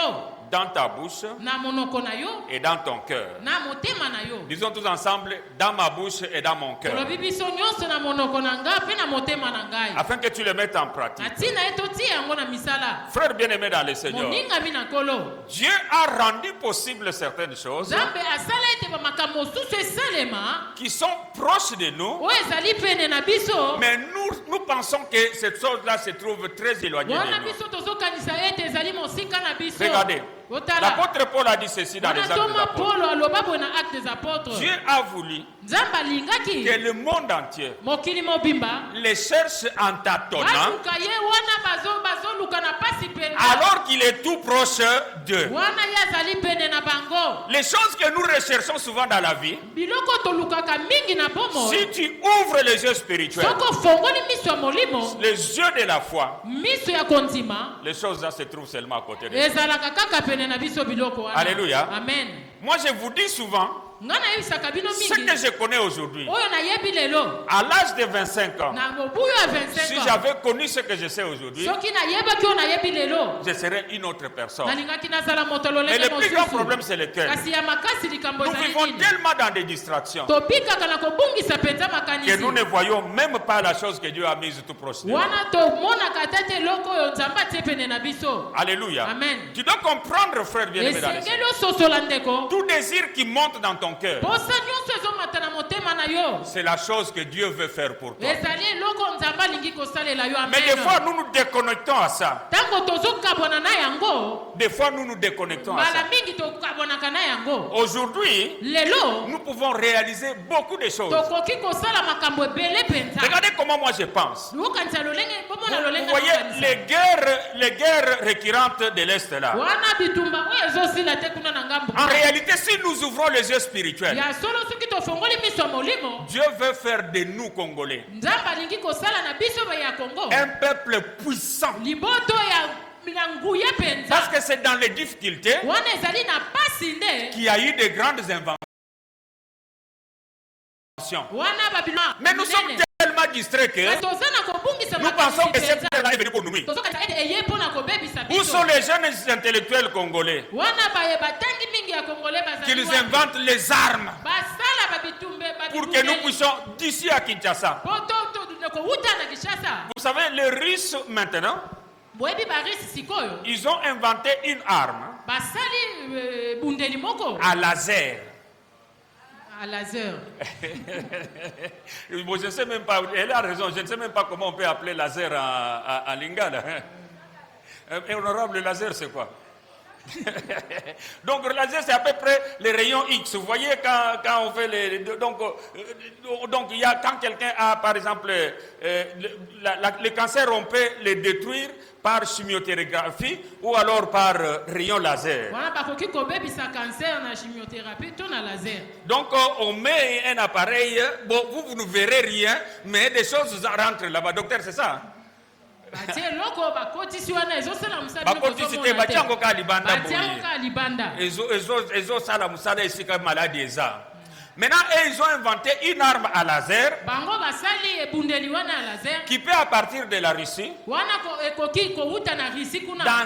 Speaker 2: dans ta bouche
Speaker 3: na monoko na yo
Speaker 2: et dans ton cœur.
Speaker 3: na motema na yo.
Speaker 2: Disons tous ensemble, dans ma bouche et dans mon cœur,
Speaker 3: tolobi biso nyonso na monoko na ngai mpe na motema na ngai
Speaker 2: afin que tu le mettes en
Speaker 3: na
Speaker 2: pratique.
Speaker 3: ntina ete otia yango na misala.
Speaker 2: Frère bien-aimé dans le Seigneur,
Speaker 3: moningami na nkolo.
Speaker 2: Dieu a rendu possible certaines choses
Speaker 3: nzambe asala ete bamakambo mosusu esalema
Speaker 2: qui sont proches de nous,
Speaker 3: oyo ezali pene na biso
Speaker 2: mais nous pensons que cette chose-là se trouve très éloignée
Speaker 3: wana
Speaker 2: de nous.
Speaker 3: biso tozokanisa ete ezali mosika na biso.
Speaker 2: Regardez,
Speaker 3: otala
Speaker 2: l'apôtre Paul a dit ceci dans les
Speaker 3: wana
Speaker 2: Actes des
Speaker 3: toma
Speaker 2: Apôtres.
Speaker 3: polo aloba boye na acte des apôtres.
Speaker 2: Dieu a voulu
Speaker 3: nzambe alingaki
Speaker 2: que le monde entier
Speaker 3: mokili mobimba
Speaker 2: les cherche en tâtonnant
Speaker 3: baluka ye wana bazoluka na pasi pene
Speaker 2: alors qu'il est tout proche d'eux.
Speaker 3: wana ye azali pene na bango.
Speaker 2: Les choses que nous recherchons souvent dans la vie,
Speaker 3: biloko tolukaka mingi na bomo
Speaker 2: si tu ouvres les yeux spirituels,
Speaker 3: soko ofongoli miso ya molimo
Speaker 2: les yeux de la foi,
Speaker 3: miso ya kondima
Speaker 2: les choses là se trouvent seulement à côté de nous.
Speaker 3: ezalaka kaka pene na biso biloko wana.
Speaker 2: Alléluia.
Speaker 3: amen.
Speaker 2: Moi, je vous dis souvent,
Speaker 3: nga nayebisaka bino
Speaker 2: ce que
Speaker 3: mingi
Speaker 2: je connais aujourd'hui,
Speaker 3: oyo nayebi lelo
Speaker 2: à l'âge de 25 ans,
Speaker 3: na mobuyu ya
Speaker 2: si
Speaker 3: 25 ans.
Speaker 2: j'avais connu ce que je sais aujourd'hui,
Speaker 3: soki nayebaki oyo nayebi lelo
Speaker 2: je serais une autre personne.
Speaker 3: nalingaki nazala moto
Speaker 2: Mais
Speaker 3: lolenge
Speaker 2: le plus grand
Speaker 3: mosusu.
Speaker 2: problème, c'est lequel?
Speaker 3: kasi ya makasi likambo
Speaker 2: Nous
Speaker 3: ezali
Speaker 2: vivons
Speaker 3: nini?
Speaker 2: tellement dans des distractions
Speaker 3: tobikaka na kobungisa mpenza
Speaker 2: que
Speaker 3: makanisi
Speaker 2: nous ne voyons même pas la chose que Dieu a mise tout proche de nous.
Speaker 3: wana tomonaka ata te eloko oyo nzambe atie pene na biso.
Speaker 2: Alléluia.
Speaker 3: Amen.
Speaker 2: Tu dois comprendre, frère bien-aimé dans le Seigneur.
Speaker 3: esengeli ososola ndeko
Speaker 2: Tout désir qui monte dans ton cœur,
Speaker 3: posa nyonso ezomata na motema na yo
Speaker 2: c'est la chose que Dieu veut faire pour toi.
Speaker 3: ezali eloko nzambe alingi kosalela yo.
Speaker 2: Mais des fois,
Speaker 3: amen.
Speaker 2: nous nous déconnectons à ça.
Speaker 3: ntango tozokabwana na yango
Speaker 2: Des fois, nous nous déconnectons à ça.
Speaker 3: mbala mingi tokabwanaka na yango.
Speaker 2: Aujourd'hui,
Speaker 3: lelo
Speaker 2: nous pouvons réaliser beaucoup de choses.
Speaker 3: tokoki kosala makambo ebele mpenza.
Speaker 2: Regardez comment moi je pense.
Speaker 3: lukanisa lolenge bomona
Speaker 2: Vous
Speaker 3: lolenge
Speaker 2: voyez
Speaker 3: nakanisa.
Speaker 2: les guerres récurrentes de l'Est là.
Speaker 3: wana bitumba oyo ezosila te kuna na ngambu.
Speaker 2: En réalité, si nous ouvrons les yeux spirituels,
Speaker 3: ya solo soki tofongoli miso ya molimo
Speaker 2: Dieu veut faire de nous Congolais
Speaker 3: nzambe alingi kosala na biso ya Kongo
Speaker 2: un peuple puissant.
Speaker 3: liboto ya nguya mpenza.
Speaker 2: Parce que c'est dans les difficultés
Speaker 3: wana ezali na pasi nde
Speaker 2: qu'il y a eu de grandes inventions.
Speaker 3: wana babilo.
Speaker 2: Mais nous sommes tellement distraits que
Speaker 3: toza na kobungisa
Speaker 2: nous pensons que cette terre-là est venue pour nous.
Speaker 3: tozokanisa ete eye mpo na kobebisa
Speaker 2: Où
Speaker 3: biso.
Speaker 2: sont les jeunes intellectuels congolais
Speaker 3: wana batangi mingi ya kongole bazali
Speaker 2: qu'ils
Speaker 3: wapi?
Speaker 2: inventent les armes
Speaker 3: basala babitumbe
Speaker 2: pour que nous puissions d'ici à Kinshasa?
Speaker 3: po kowuta na Kinshasa.
Speaker 2: Vous savez, les Russes maintenant,
Speaker 3: boyebi barisi sikoyo
Speaker 2: ils ont inventé une arme
Speaker 3: basali bundeli moko
Speaker 2: à laser.
Speaker 3: à laser.
Speaker 2: Bon, je ne sais même pas, elle a raison, je ne sais même pas comment on peut appeler laser en lingala. Honorable, laser, c'est quoi? Donc le laser c'est à peu près les rayons X. Vous voyez quand on fait les... Donc il y a, quand quelqu'un a par exemple le cancer, on peut les détruire par chimiothérapie ou alors par rayon laser. Donc on met un appareil, bon vous ne verrez rien, mais des choses rentrent là-bas. Docteur, c'est ça? Maintenant, ils ont inventé une arme à laser qui peut, à partir de la Russie, dans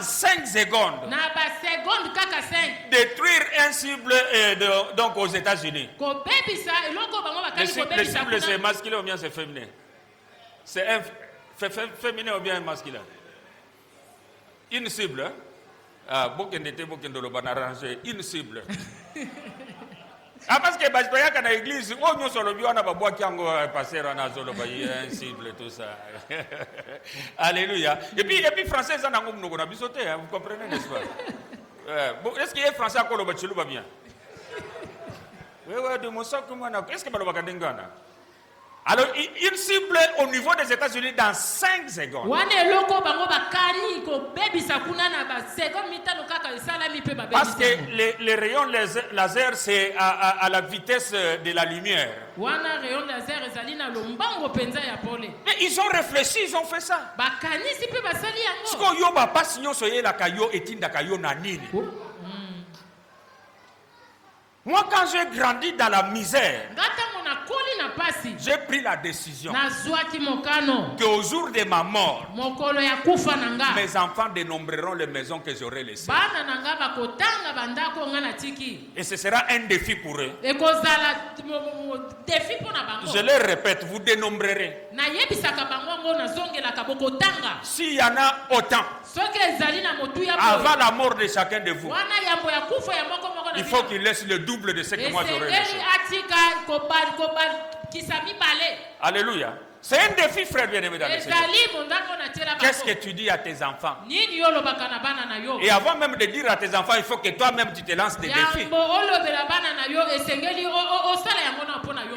Speaker 2: 5 secondes, détruire un cible donc aux États-Unis. Le cible, c'est masculin ou bien c'est féminin? C'est féminin ou bien masculin? Une cible. Hein? Ah, une cible. Ah, parce que Bajpaya, quand l'église, on nous solo bio, on a pas qui ango passer on a solo un cible tout ça. Alléluia. Et puis français ça n'a pas nous on bisoté, vous comprenez n'est-ce pas? Est-ce qu'il y a français encore le bachelu va bien? Oui de mon sac comment est-ce que balo bakadengana? Alors, une cible au niveau des États-Unis dans 5 secondes. Parce que les rayons laser, c'est à la vitesse de la lumière. Mais ils ont réfléchi, ils ont fait ça. Moi, quand j'ai grandi dans la misère, j'ai pris la décision qu'au jour de ma mort, mes enfants dénombreront les maisons que j'aurai laissées. Et ce sera un défi pour eux. Je leur répète, vous dénombrerez. S'il y en a autant, avant la mort de chacun de vous, il faut qu'il laisse le double de ce que moi j'aurais laissé. Alléluia. C'est un défi, frère bien-aimé dans le Seigneur. Qu'est-ce que tu dis à tes enfants? Et avant même de dire à tes enfants, il faut que toi-même tu te lances des défis.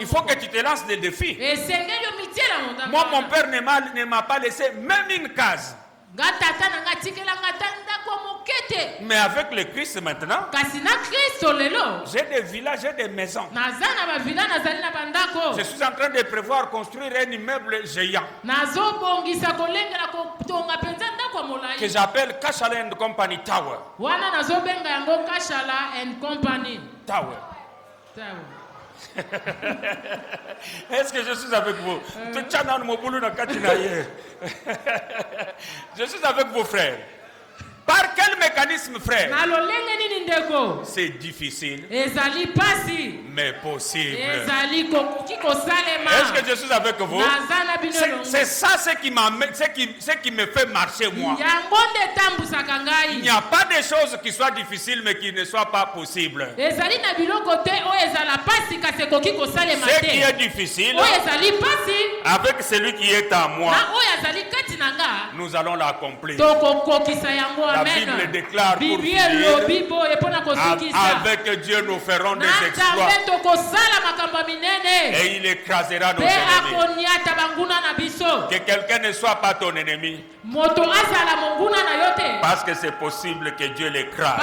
Speaker 2: Il faut que tu te lances des défis. Moi, mon père ne m'a pas laissé même une case. Mais avec le Christ maintenant, j'ai des villas, j'ai des maisons. Je suis en train de prévoir construire un immeuble géant que j'appelle Kashala and Company Tower. Tower. Est-ce que je suis avec vous? Je suis avec vos frères. Par quel mécanisme, frère? C'est difficile, mais possible. Est-ce que je suis avec vous? C'est ça ce qui me fait marcher, moi. Il n'y a pas de choses qui soient difficiles, mais qui ne soient pas possibles. Ce qui est difficile, avec celui qui est en moi, nous allons l'accomplir. La Bible déclare pour finir, avec Dieu nous ferons des exploits et il écrasera nos ennemis. Que quelqu'un ne soit pas ton ennemi, parce que c'est possible que Dieu l'écrase.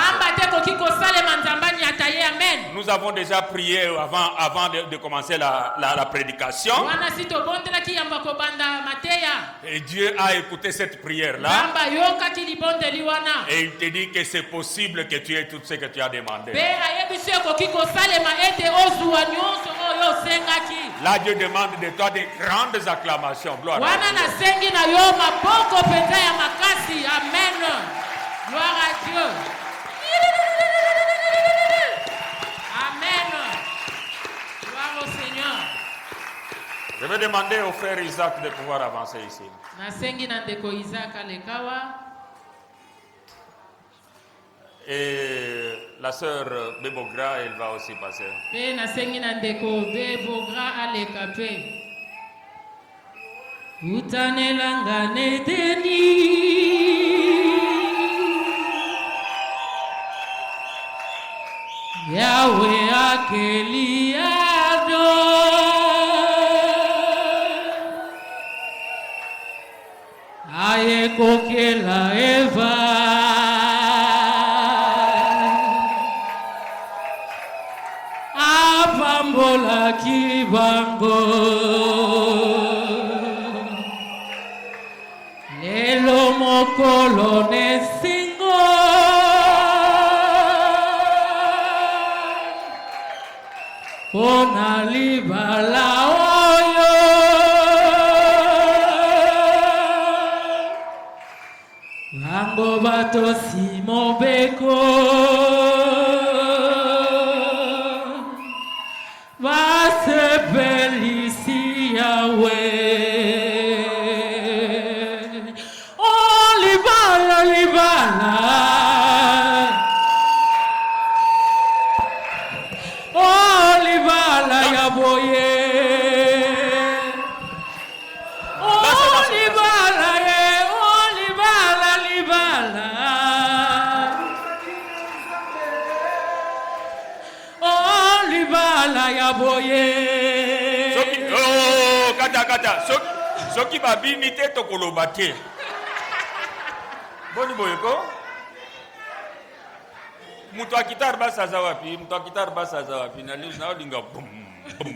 Speaker 2: Nous avons déjà prié avant de commencer la prédication. Et Dieu a écouté cette prière-là. Et il te dit que c'est possible que tu aies tout ce que tu as demandé. Là, Dieu demande de toi des grandes acclamations. Gloire à Dieu.
Speaker 3: Amen. Gloire à Dieu. Amen. Gloire au Seigneur.
Speaker 2: Je vais demander au frère Isaac de pouvoir avancer ici. Et la sœur Bebogra, elle va aussi passer.
Speaker 3: Yahweh akeliado aye kokela eva apambola kibango lelo mokolo nesingo pona libala oyo bango bato simobeko basepelisi Yahweh. Oh libala libala, oh libala ya boye, oh libala ye, oh libala libala, oh libala ya boye.
Speaker 2: Oh kata soki babini te tokoloba te. Boni boyeko mutu akitar basaza wapi na olinga bum bum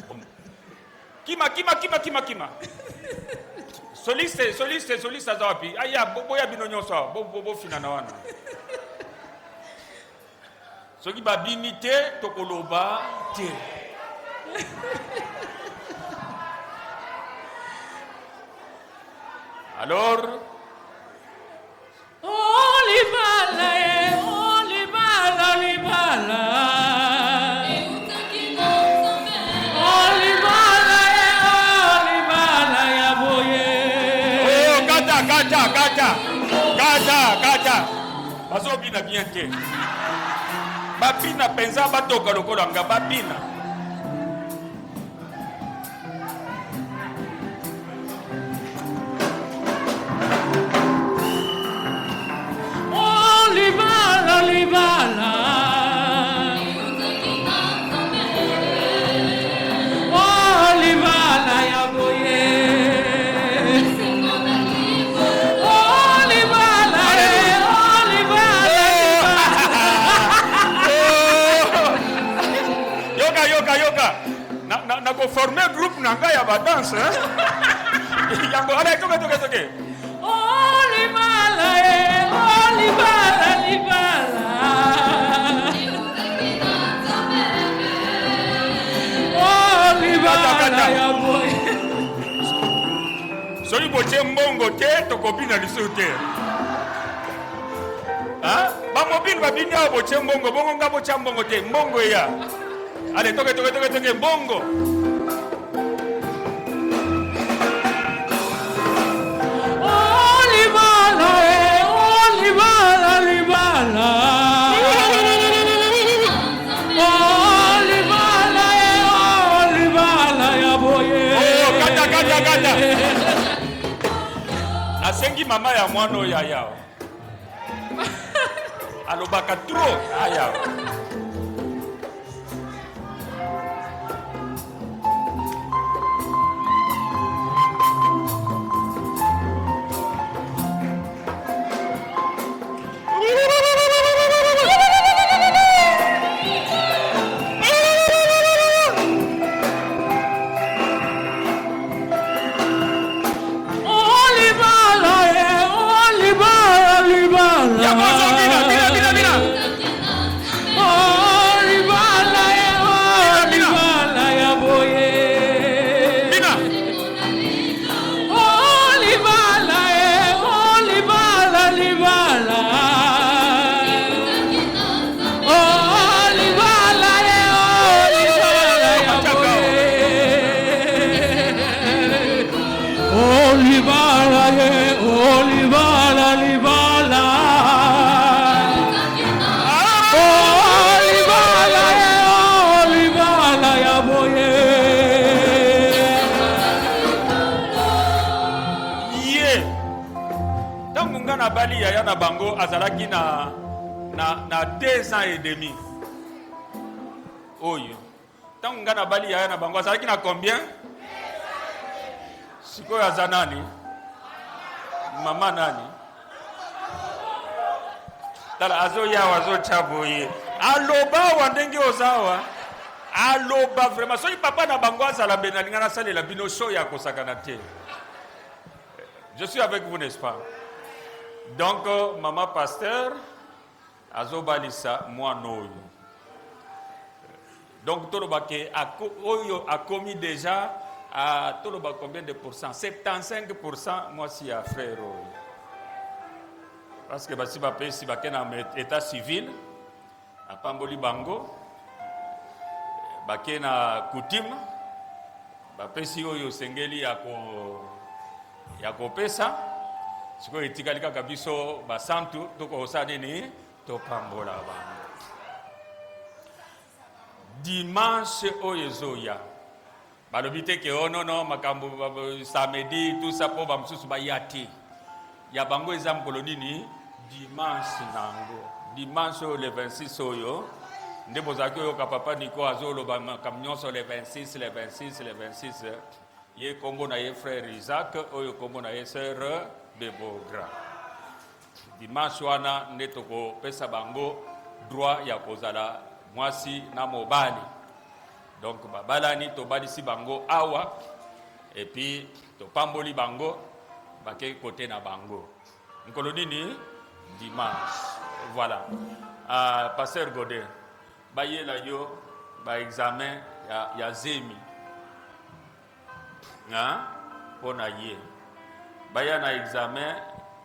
Speaker 2: bum kima soliste aza wapi aya boya bino nyonso bo fina na wana soki babini te tokoloba te. Alors
Speaker 3: oh libala ye, oh libala libala, oh libala ye, oh libala ya boye.
Speaker 2: oh kata bazobina bien te babina penza batoka lokola nga babina. Na ko former groupe nanga ya ba danse hein. Yango ala toke.
Speaker 3: Oh libala ye, oh libala libala. Oh libala ya boy.
Speaker 2: Soli boche mbongo te tokobina liso te. Hein? Ba mobile ba binya boche mbongo bongo nga bocha mbongo te mbongo ya. Allez, toke, bongo.
Speaker 3: Oh, libala, oh, libala, libala. Oh, libala, oh, libala, ya boye.
Speaker 2: Oh, kata. Asengi mama ya mwano ya yao. Alobaka trop, ayao. na 2 ans et demi. Oyo. Tant que na bali ya na bango azalaki na combien? Sikoyo aza nani? Mama nani? Tala azo yawa azo chaboye. Aloba wa ndenge ozawa. Aloba vraiment. So papa na bango azala benalinga na salela bino show ya kosakana te. Je suis avec vous, n'est-ce pas? Donc, maman pasteur, azo balisa moi noyo. Donc, Tolobake a commis déjà à Toloba combien de pourcents? 75%, moi si à frère. Parce que si je suis dans l'état civil, à Pamboli Bango, je na coutume, si yo sengeli ya pesa, si ko etikali kaka biso ba santu to ko osane ni to pambola bango. Dimanche oyezoya balobite ke non makambo samedi tout ça po bamsusu bayati ya bango ezam kolonini dimanche nango dimanche le 26 oyo nde bozaki oyo papa Niko azolo ba makamnyo sur le 26 ye kombo na ye frère Isaac oyo kombo na ye sœur Bebogra dimanche wana nde toko pesa bango droit ya kozala mwasi na mobali. Donc babalani to balisi bango awa et puis to pamboli bango bake côté na bango. Nkolo nini dimanche. Voilà. Pasteur Godin baye la yo ba examen ya zemi. Hein? Pona ye. Baya na examen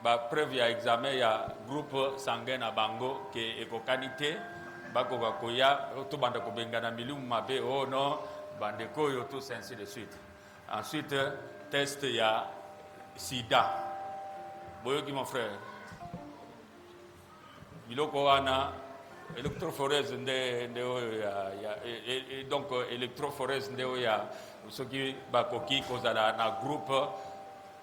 Speaker 2: ba preuve ya examen ya groupe sanguin na bango ke ekokanité bako bakoya to banda ko bengana milimu mabe oh non bande ko yo tout ainsi de suite. Ensuite test ya sida. Boyo ki mon frère. Biloko wana électrophorèse nde ya donc électrophorèse nde ya soki bakoki kozala na groupe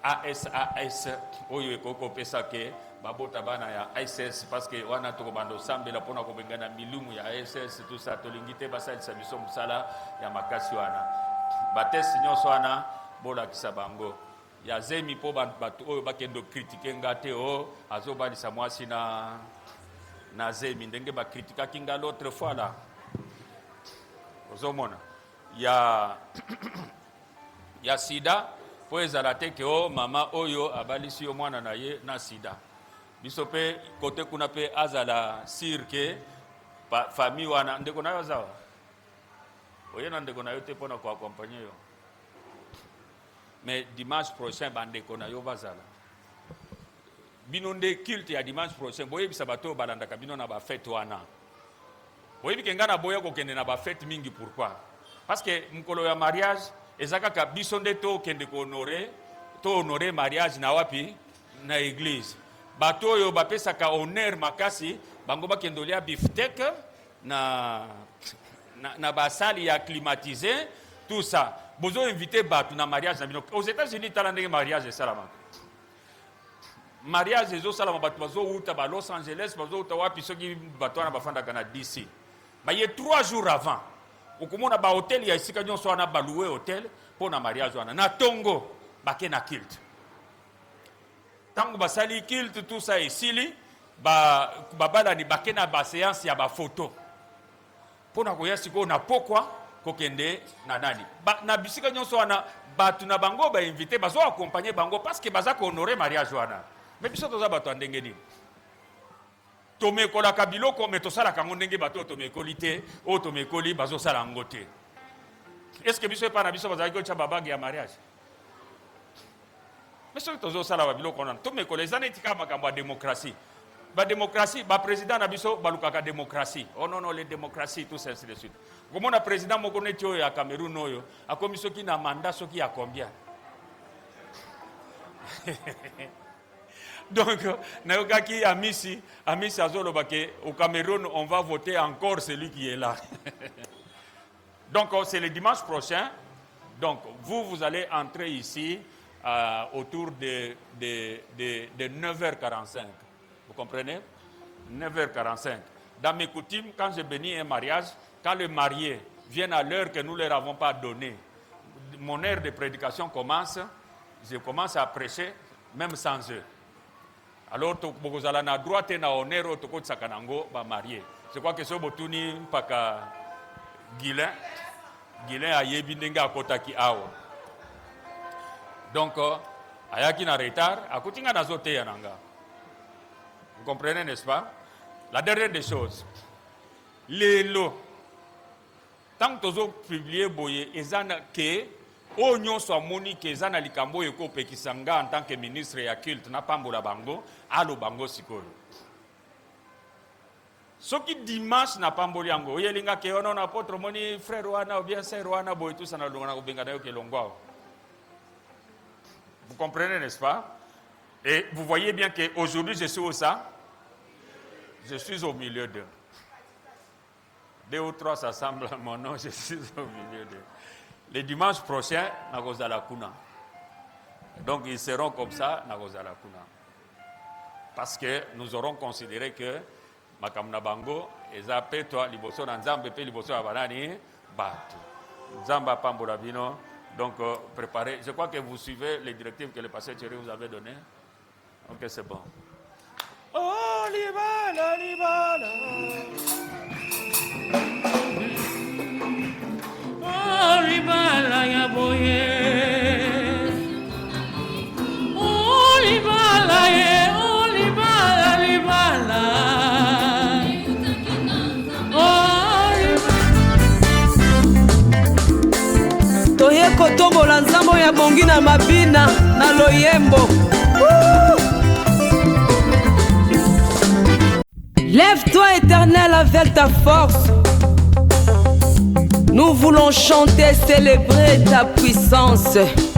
Speaker 2: ASAS oyo ekoko pesa ke babota bana ya ISS parce que wana to bando sambela pona ko bengana milumu ya ISS tout ça to lingite basalisa biso musala ya makasi wana batesi nyonso wana bola kisabango ya zemi po batu oyo bakendo critiquer ngate o azobalisa mwasi na zemi ndenge ba critica kinga l'autre fois là ozomona ya sida po ezala te ke o mama oyo abalisi yo mwana na ye na sida biso pe kote kuna pe azala sirke famille wana ndeko nayo zawa oyena ndeko nayo te pona ko accompagner yo mais dimanche prochain bandeko nayo bazala bino nde culte ya dimanche prochain boye bisa bato balandaka bino na ba fête wana boye bikenga na boya ko kende na ba fête mingi pourquoi parce que mkolo ya mariage ezaka ka biso nde to kende ko honorer mariage na wapi na église bato oyo bapesaka honneur makasi bango bakendolia beefsteak na basali ya climatisé tout ça bozo inviter bato na mariage na bino aux États-Unis tala ndenge mariage esalama mariage ezo salama bato bazo uta ba Los Angeles bazo uta wapi soki bato wana bafandaka na DC baye 3 jours avant okomona ba hotel ya esika nyonso wana balouer hotel pona mariage wana na tongo bake na kilt tango basali kilt tout ça esili babala ni bake na ba séance ya ba photo pona koya siko na pokwa kokende na nani na bisika nyonso wana batu na bango ba invité bazo accompagner bango parce que baza ko honorer mariage wana mais biso toza bato ndenge ni tomekola kabiloko mais tosala kango ndenge bato tomekoli te o tomekoli bazo sala ngote est-ce que biso pa na biso bazali ko tcha babage ya mariage mais soki tozosala babiloko wana tomekola eza neti kaka makambo ya démocratie badémocratie baprésident na biso balukaka démocratie oh non les démocraties tout ça ainsi de suite komona président moko neti oyo ya Cameroun oyo akomi soki na mandat soki ya combien donc nayokaki amisi azoloba ke au Cameroun on va voter encore celui qui est là donc c'est le dimanche prochain donc vous allez entrer ici autour de 9h45 vous comprenez 9h45. Dans mes coutumes, quand je bénis un mariage, quand le marié vient à l'heure que nous ne leur avons pas donnée, mon heure de prédication commence, je commence à prêcher, même sans eux. Alors, vous avez la droite et l'honneur de marié. Je crois que ce botuni paka Guilin a yebindenga kotaki awa. Donc, ayaki na retard, akutinga na zote yananga. Vous comprenez, n'est-ce pas? La dernière des choses, les lots. Tant que vous avez publié boye, ezana ke onyo soit moni ke ezana likambo eko pekisanga en tant que ministre ya culte na pambola bango, alo bango sikoyo. Ce qui dimanche n'a pas mboli yango, yelinga ke ono na apôtre moni frère wana ou bien sœur wana boye tout ça na longa na benga na yo ke longwa. Vous comprenez, n'est-ce pas? Et vous voyez bien qu'aujourd'hui, je suis où ça? Je suis au milieu d'eux. 2 ou 3 s'assemblent à mon nom, je suis au milieu d'eux. Le dimanche prochain, Nagozala Kuna. Donc, ils seront comme ça, Nagozala Kuna. Parce que nous aurons considéré que Makamna Bango, Ezape, toi, Liboso, Nzambe, Liboso, Abanani, Batu. Nzamba Pambolabino. Donc, préparez. Je crois que vous suivez les directives que le pasteur Thierry vous avait données. Ok, c'est bon. Oh, libala, libala.
Speaker 3: Oh, libala, yaboye. Oh, libala, ye. Oh, libala, libala.
Speaker 1: Toye kotombola nzambo ya bongi na mabina na loyembo. Lève-toi, Éternel, avec ta force. Nous voulons chanter, célébrer ta puissance.